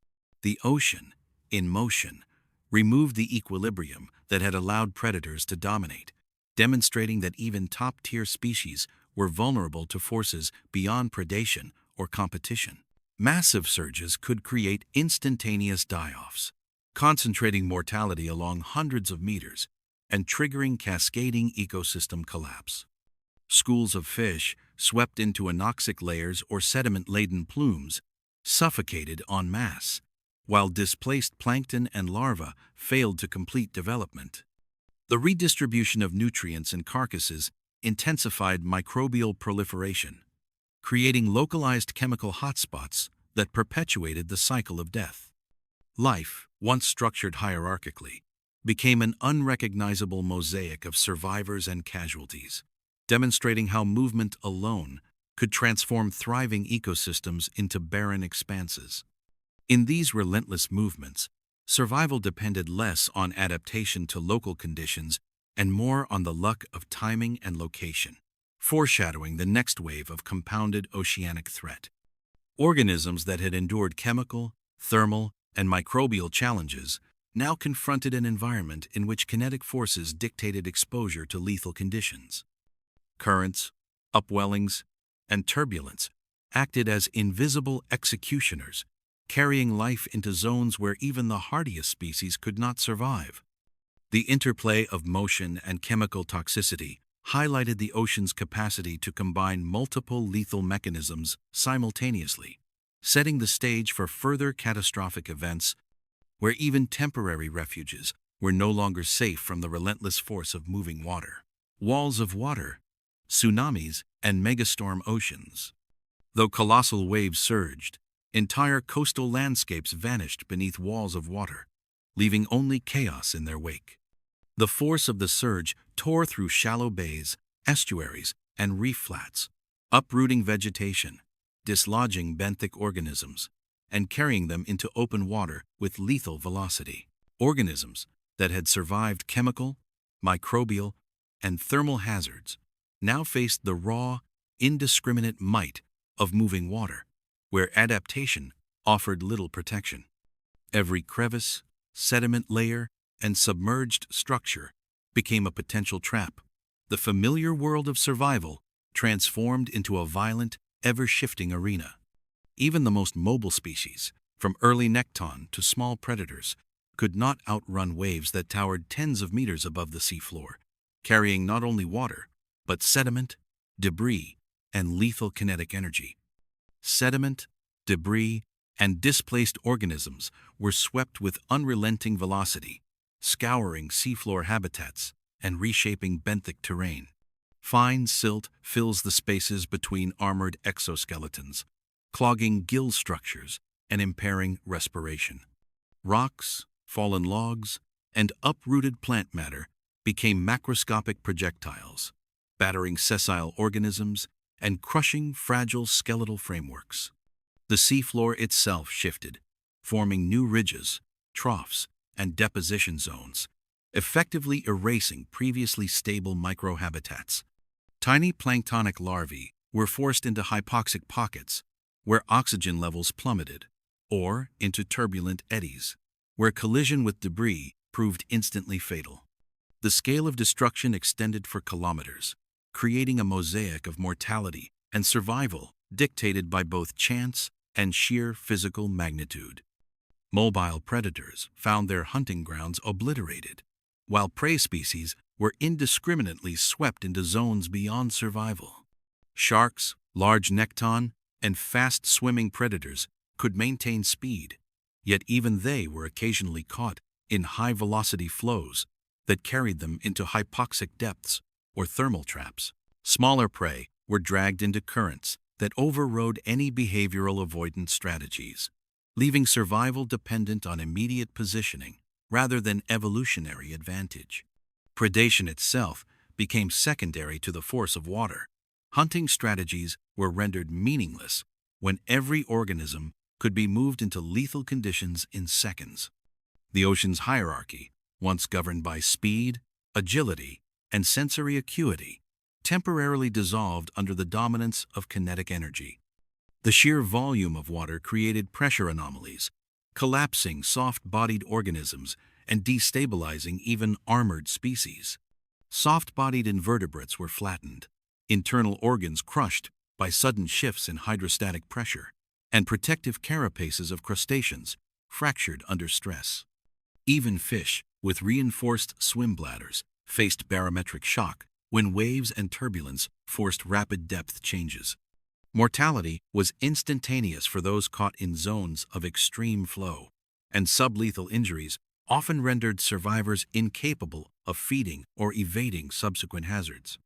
Speaker 1: The ocean, in motion, removed the equilibrium that had allowed predators to dominate, demonstrating that even top-tier species were vulnerable to forces beyond predation or competition. Massive surges could create instantaneous die-offs, concentrating mortality along hundreds of meters and triggering cascading ecosystem collapse. Schools of fish, swept into anoxic layers or sediment-laden plumes, suffocated en masse, while displaced plankton and larvae failed to complete development. The redistribution of nutrients in carcasses intensified microbial proliferation, creating localized chemical hotspots that perpetuated the cycle of death. Life, once structured hierarchically, became an unrecognizable mosaic of survivors and casualties, demonstrating how movement alone could transform thriving ecosystems into barren expanses. In these relentless movements, survival depended less on adaptation to local conditions and more on the luck of timing and location. foreshadowing the next wave of compounded oceanic threat. Organisms that had endured chemical, thermal, and microbial challenges now confronted an environment in which kinetic forces dictated exposure to lethal conditions. Currents, upwellings, and turbulence acted as invisible executioners, carrying life into zones where even the hardiest species could not survive. The interplay of motion and chemical toxicity highlighted the ocean's capacity to combine multiple lethal mechanisms simultaneously, setting the stage for further catastrophic events where even temporary refuges were no longer safe from the relentless force of moving water. Walls of water, tsunamis, and megastorm oceans. Though colossal waves surged, entire coastal landscapes vanished beneath walls of water, leaving only chaos in their wake. The force of the surge tore through shallow bays, estuaries, and reef flats, uprooting vegetation, dislodging benthic organisms, and carrying them into open water with lethal velocity. Organisms that had survived chemical, microbial, and thermal hazards now faced the raw, indiscriminate might of moving water, where adaptation offered little protection. Every crevice, sediment layer, and submerged structure became a potential trap. The familiar world of survival transformed into a violent, ever-shifting arena. Even the most mobile species, from early nekton to small predators, could not outrun waves that towered tens of meters above the seafloor, carrying not only water, but sediment, debris, and lethal kinetic energy. Sediment, debris, and displaced organisms were swept with unrelenting velocity, scouring seafloor habitats and reshaping benthic terrain. Fine silt fills the spaces between armored exoskeletons, clogging gill structures and impairing respiration. Rocks, fallen logs, and uprooted plant matter became macroscopic projectiles, battering sessile organisms and crushing fragile skeletal frameworks. The seafloor itself shifted, forming new ridges, troughs, and deposition zones, effectively erasing previously stable microhabitats. Tiny planktonic larvae were forced into hypoxic pockets, where oxygen levels plummeted, or into turbulent eddies, where collision with debris proved instantly fatal. The scale of destruction extended for kilometers, creating a mosaic of mortality and survival dictated by both chance and sheer physical magnitude. Mobile predators found their hunting grounds obliterated, while prey species were indiscriminately swept into zones beyond survival. Sharks, large nekton, and fast-swimming predators could maintain speed, yet even they were occasionally caught in high-velocity flows that carried them into hypoxic depths or thermal traps. Smaller prey were dragged into currents that overrode any behavioral avoidance strategies, leaving survival dependent on immediate positioning rather than evolutionary advantage. Predation itself became secondary to the force of water. Hunting strategies were rendered meaningless when every organism could be moved into lethal conditions in seconds. The ocean's hierarchy, once governed by speed, agility, and sensory acuity, temporarily dissolved under the dominance of kinetic energy. The sheer volume of water created pressure anomalies, collapsing soft-bodied organisms and destabilizing even armored species. Soft-bodied invertebrates were flattened, internal organs crushed by sudden shifts in hydrostatic pressure, and protective carapaces of crustaceans fractured under stress. Even fish, with reinforced swim bladders, faced barometric shock when waves and turbulence forced rapid depth changes. Mortality was instantaneous for those caught in zones of extreme flow, and sublethal injuries often rendered survivors incapable of feeding or evading subsequent hazards.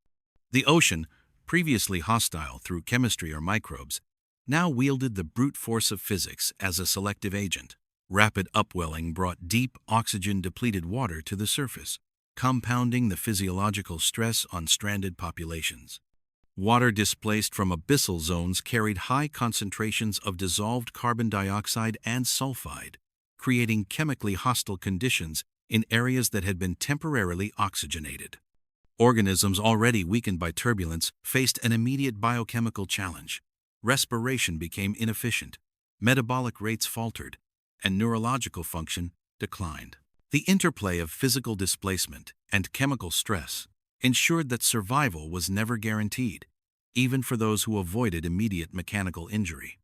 Speaker 1: The ocean, previously hostile through chemistry or microbes, now wielded the brute force of physics as a selective agent. Rapid upwelling brought deep, oxygen-depleted water to the surface, compounding the physiological stress on stranded populations. Water displaced from abyssal zones carried high concentrations of dissolved carbon dioxide and sulfide, creating chemically hostile conditions in areas that had been temporarily oxygenated. Organisms already weakened by turbulence faced an immediate biochemical challenge. Respiration became inefficient, metabolic rates faltered, and neurological function declined. The interplay of physical displacement and chemical stress ensured that survival was never guaranteed, even for those who avoided immediate mechanical injury.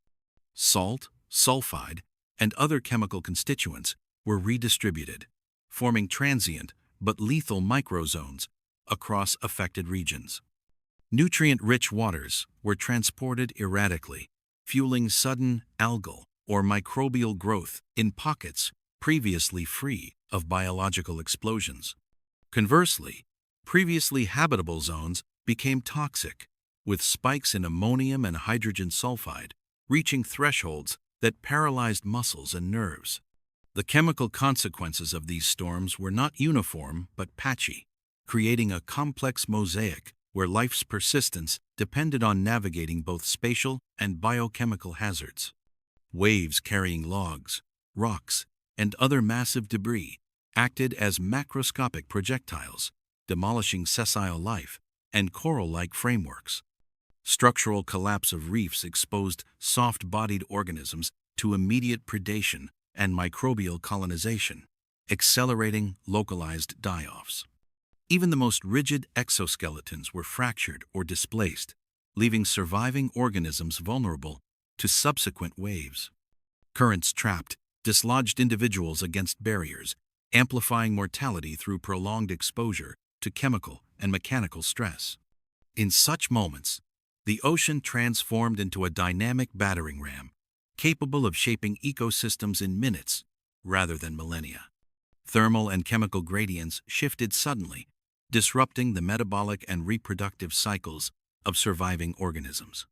Speaker 1: Salt, sulfide, and other chemical constituents were redistributed, forming transient but lethal microzones across affected regions. Nutrient-rich waters were transported erratically, fueling sudden algal or microbial growth in pockets previously free of biological explosions. Conversely, previously habitable zones became toxic, with spikes in ammonium and hydrogen sulfide reaching thresholds that paralyzed muscles and nerves. The chemical consequences of these storms were not uniform but patchy, creating a complex mosaic where life's persistence depended on navigating both spatial and biochemical hazards. Waves carrying logs, rocks, and other massive debris acted as macroscopic projectiles, demolishing sessile life and coral-like frameworks. Structural collapse of reefs exposed soft-bodied organisms to immediate predation and microbial colonization, accelerating localized die-offs. Even the most rigid exoskeletons were fractured or displaced, leaving surviving organisms vulnerable to subsequent waves. Currents trapped, dislodged individuals against barriers, amplifying mortality through prolonged exposure to chemical and mechanical stress. In such moments, the ocean transformed into a dynamic battering ram, capable of shaping ecosystems in minutes rather than millennia. Thermal and chemical gradients shifted suddenly, disrupting the metabolic and reproductive cycles of surviving organisms.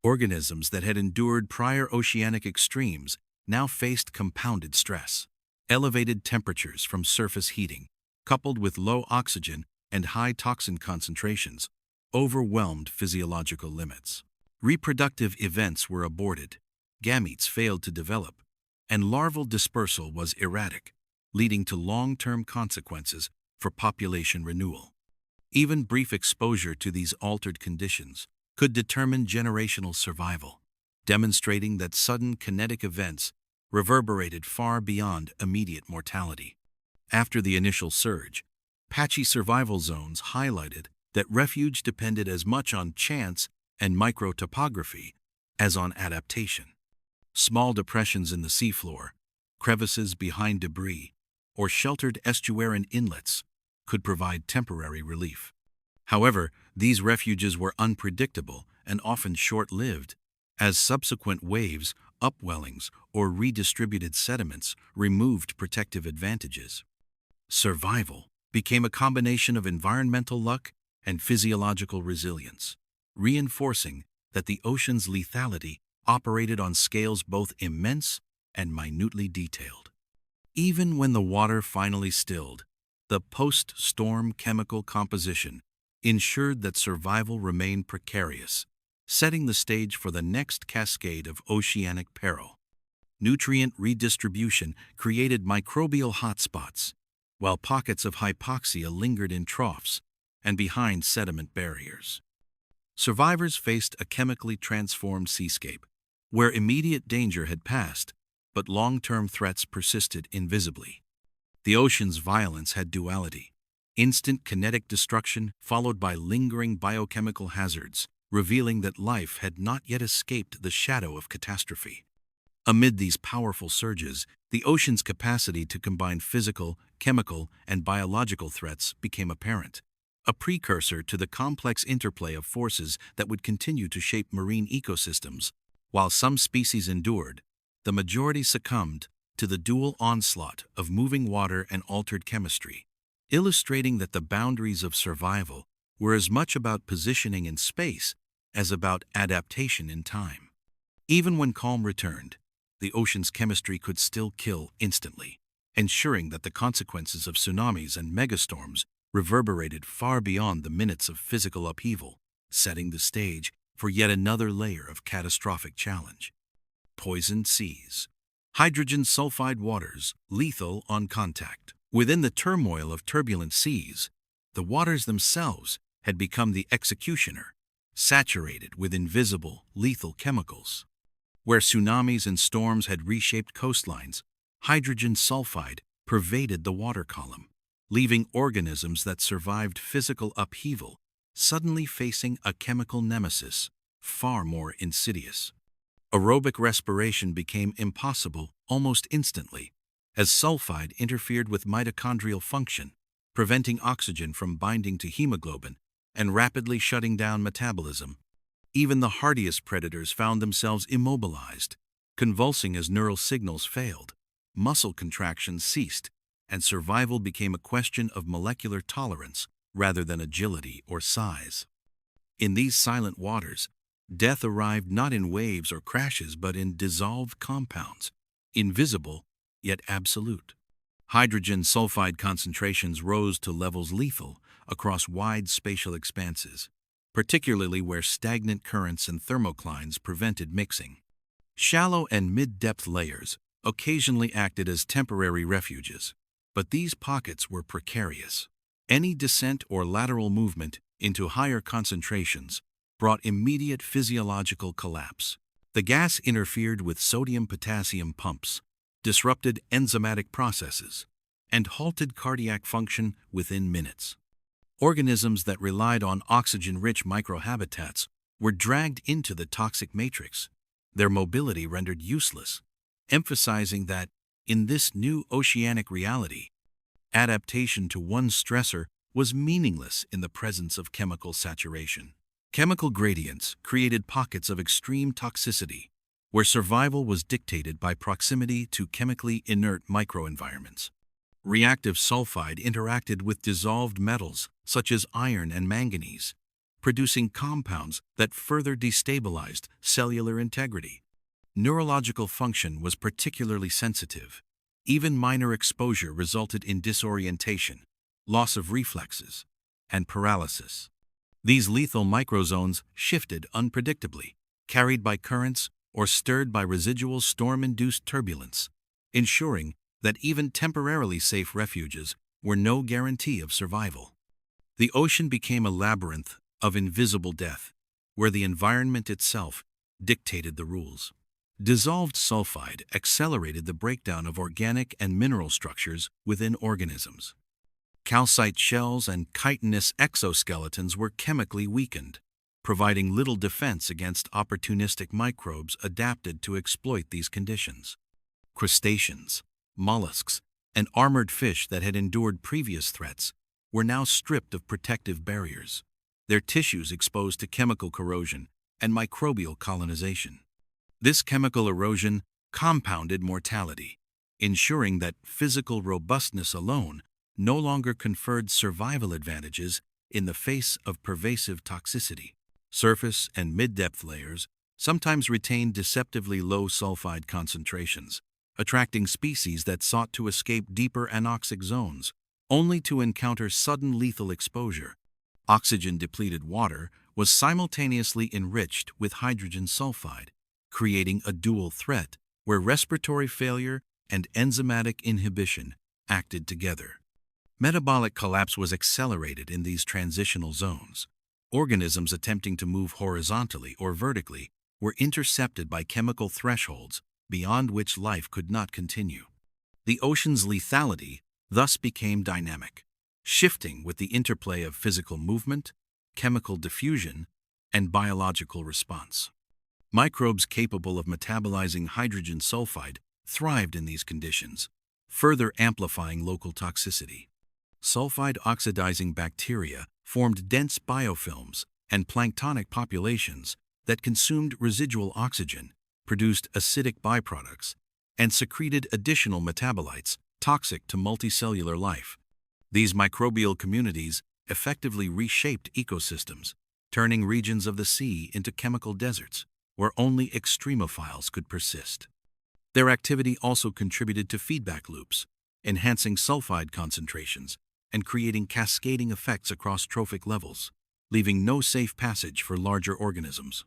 Speaker 1: Organisms that had endured prior oceanic extremes now faced compounded stress. Elevated temperatures from surface heating, coupled with low oxygen and high toxin concentrations, overwhelmed physiological limits. Reproductive events were aborted, gametes failed to develop, and larval dispersal was erratic, leading to long-term consequences for population renewal. Even brief exposure to these altered conditions could determine generational survival, demonstrating that sudden kinetic events reverberated far beyond immediate mortality. After the initial surge, patchy survival zones highlighted that refuge depended as much on chance and microtopography as on adaptation. Small depressions in the seafloor, crevices behind debris, or sheltered estuarine inlets could provide temporary relief. However, these refuges were unpredictable and often short-lived, as subsequent waves, upwellings, or redistributed sediments removed protective advantages. Survival became a combination of environmental luck and physiological resilience, reinforcing that the ocean's lethality operated on scales both immense and minutely detailed. Even when the water finally stilled, the post-storm chemical composition ensured that survival remained precarious, setting the stage for the next cascade of oceanic peril. Nutrient redistribution created microbial hotspots, while pockets of hypoxia lingered in troughs and behind sediment barriers. Survivors faced a chemically transformed seascape, where immediate danger had passed, but long-term threats persisted invisibly. The ocean's violence had duality: instant kinetic destruction followed by lingering biochemical hazards, revealing that life had not yet escaped the shadow of catastrophe. Amid these powerful surges, the ocean's capacity to combine physical, chemical, and biological threats became apparent, a precursor to the complex interplay of forces that would continue to shape marine ecosystems. While some species endured, the majority succumbed to the dual onslaught of moving water and altered chemistry, illustrating that the boundaries of survival were as much about positioning in space as about adaptation in time. Even when calm returned, the ocean's chemistry could still kill instantly, ensuring that the consequences of tsunamis and megastorms reverberated far beyond the minutes of physical upheaval, setting the stage for yet another layer of catastrophic challenge. Poisoned seas. Hydrogen sulfide waters, lethal on contact. Within the turmoil of turbulent seas, The waters themselves had become the executioner, saturated with invisible, lethal chemicals. Where tsunamis and storms had reshaped coastlines, hydrogen sulfide pervaded the water column, leaving organisms that survived physical upheaval suddenly facing a chemical nemesis far more insidious. Aerobic respiration became impossible almost instantly, as sulfide interfered with mitochondrial function, preventing oxygen from binding to hemoglobin and rapidly shutting down metabolism. Even the hardiest predators found themselves immobilized, convulsing as neural signals failed, muscle contractions ceased, and survival became a question of molecular tolerance rather than agility or size. In these silent waters, death arrived not in waves or crashes but in dissolved compounds, invisible yet absolute. Hydrogen sulfide concentrations rose to levels lethal across wide spatial expanses, particularly where stagnant currents and thermoclines prevented mixing. Shallow and mid-depth layers occasionally acted as temporary refuges, but these pockets were precarious. Any descent or lateral movement into higher concentrations brought immediate physiological collapse. The gas interfered with sodium-potassium pumps, disrupted enzymatic processes, and halted cardiac function within minutes. Organisms that relied on oxygen-rich microhabitats were dragged into the toxic matrix, their mobility rendered useless, emphasizing that, in this new oceanic reality, adaptation to one stressor was meaningless in the presence of chemical saturation. Chemical gradients created pockets of extreme toxicity, where survival was dictated by proximity to chemically inert microenvironments. Reactive sulfide interacted with dissolved metals such as iron and manganese, producing compounds that further destabilized cellular integrity. Neurological function was particularly sensitive. Even minor exposure resulted in disorientation, loss of reflexes, and paralysis. These lethal microzones shifted unpredictably, carried by currents or stirred by residual storm-induced turbulence, ensuring that even temporarily safe refuges were no guarantee of survival. The ocean became a labyrinth of invisible death, where the environment itself dictated the rules. Dissolved sulfide accelerated the breakdown of organic and mineral structures within organisms. Calcite shells and chitinous exoskeletons were chemically weakened, providing little defense against opportunistic microbes adapted to exploit these conditions. Crustaceans, mollusks, and armored fish that had endured previous threats were now stripped of protective barriers, their tissues exposed to chemical corrosion and microbial colonization. This chemical erosion compounded mortality, ensuring that physical robustness alone no longer conferred survival advantages in the face of pervasive toxicity. Surface and mid-depth layers sometimes retained deceptively low sulfide concentrations, attracting species that sought to escape deeper anoxic zones, only to encounter sudden lethal exposure. Oxygen-depleted water was simultaneously enriched with hydrogen sulfide, creating a dual threat where respiratory failure and enzymatic inhibition acted together. Metabolic collapse was accelerated in these transitional zones. Organisms attempting to move horizontally or vertically were intercepted by chemical thresholds beyond which life could not continue. The ocean's lethality thus became dynamic, shifting with the interplay of physical movement, chemical diffusion, and biological response. Microbes capable of metabolizing hydrogen sulfide thrived in these conditions, further amplifying local toxicity. Sulfide-oxidizing bacteria formed dense biofilms and planktonic populations that consumed residual oxygen, produced acidic byproducts, and secreted additional metabolites toxic to multicellular life. These microbial communities effectively reshaped ecosystems, turning regions of the sea into chemical deserts where only extremophiles could persist. Their activity also contributed to feedback loops, enhancing sulfide concentrations and creating cascading effects across trophic levels, leaving no safe passage for larger organisms.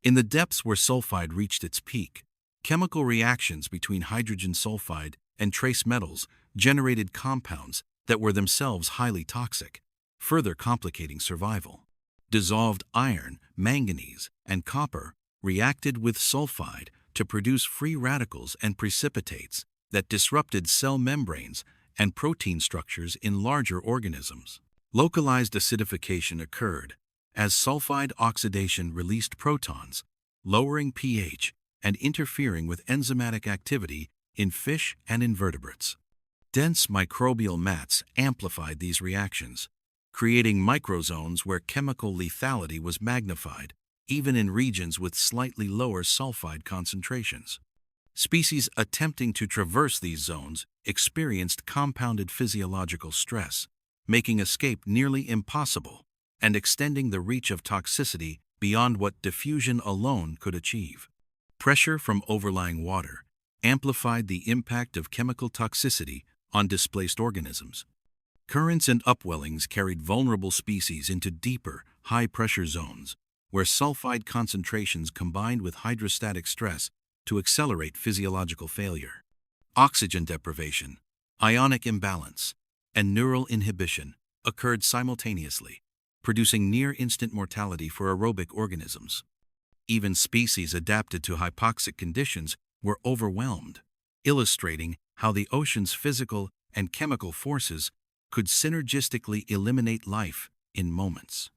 Speaker 1: In the depths where sulfide reached its peak, chemical reactions between hydrogen sulfide and trace metals generated compounds that were themselves highly toxic, further complicating survival. Dissolved iron, manganese, and copper reacted with sulfide to produce free radicals and precipitates that disrupted cell membranes and protein structures in larger organisms. Localized acidification occurred as sulfide oxidation released protons, lowering pH and interfering with enzymatic activity in fish and invertebrates. Dense microbial mats amplified these reactions, creating microzones where chemical lethality was magnified, even in regions with slightly lower sulfide concentrations. Species attempting to traverse these zones experienced compounded physiological stress, making escape nearly impossible and extending the reach of toxicity beyond what diffusion alone could achieve. Pressure from overlying water amplified the impact of chemical toxicity on displaced organisms. Currents and upwellings carried vulnerable species into deeper, high-pressure zones, where sulfide concentrations combined with hydrostatic stress to accelerate physiological failure. Oxygen deprivation, ionic imbalance, and neural inhibition occurred simultaneously, producing near-instant mortality for aerobic organisms. Even species adapted to hypoxic conditions were overwhelmed, illustrating how the ocean's physical and chemical forces could synergistically eliminate life in moments.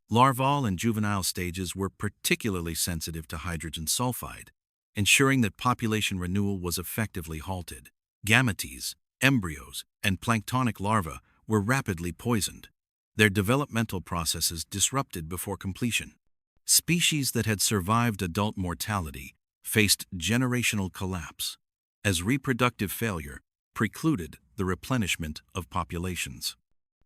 Speaker 1: Larval and juvenile stages were particularly sensitive to hydrogen sulfide, ensuring that population renewal was effectively halted. Gametes, embryos, and planktonic larvae were rapidly poisoned, their developmental processes disrupted before completion. Species that had survived adult mortality faced generational collapse, as reproductive failure precluded the replenishment of populations.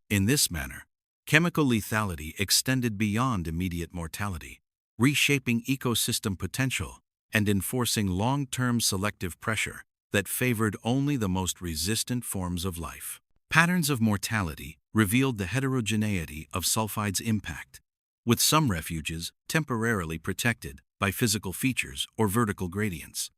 Speaker 1: In this manner, chemical lethality extended beyond immediate mortality, reshaping ecosystem potential and enforcing long-term selective pressure that favored only the most resistant forms of life. Patterns of mortality revealed the heterogeneity of sulfide's impact, with some refuges temporarily protected by physical features or vertical gradients.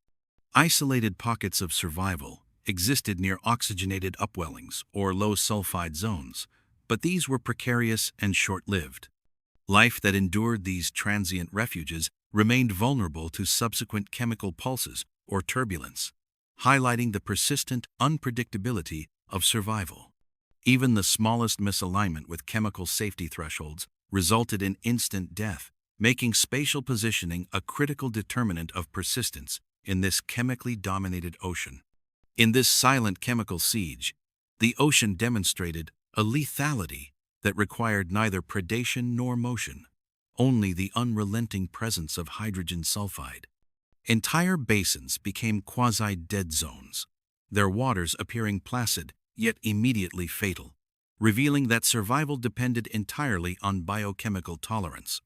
Speaker 1: Isolated pockets of survival existed near oxygenated upwellings or low sulfide zones, but these were precarious and short-lived. Life that endured these transient refuges remained vulnerable to subsequent chemical pulses or turbulence, highlighting the persistent unpredictability of survival. Even the smallest misalignment with chemical safety thresholds resulted in instant death, making spatial positioning a critical determinant of persistence in this chemically dominated ocean. In this silent chemical siege, the ocean demonstrated a lethality that required neither predation nor motion, only the unrelenting presence of hydrogen sulfide. Entire basins became quasi-dead zones, their waters appearing placid yet immediately fatal, revealing that survival depended entirely on biochemical tolerance.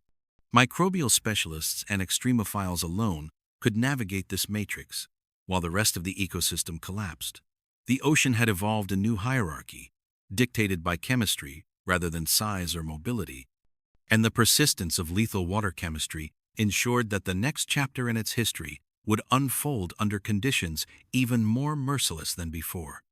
Speaker 1: Microbial specialists and extremophiles alone could navigate this matrix, while the rest of the ecosystem collapsed. The ocean had evolved a new hierarchy, dictated by chemistry rather than size or mobility, and the persistence of lethal water chemistry ensured that the next chapter in its history would unfold under conditions even more merciless than before.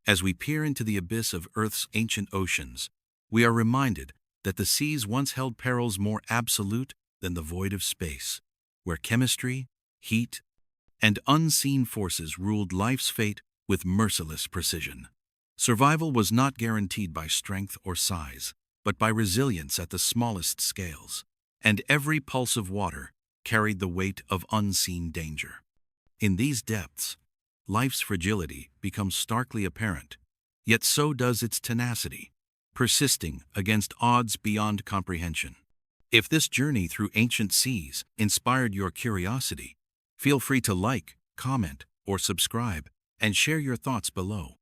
Speaker 1: As we peer into the abyss of Earth's ancient oceans, we are reminded that the seas once held perils more absolute than the void of space, where chemistry, heat, and unseen forces ruled life's fate with merciless precision. Survival was not guaranteed by strength or size, but by resilience at the smallest scales, and every pulse of water carried the weight of unseen danger. In these depths, life's fragility becomes starkly apparent, yet so does its tenacity, persisting against odds beyond comprehension. If this journey through ancient seas inspired your curiosity, feel free to like, comment, or subscribe, and share your thoughts below.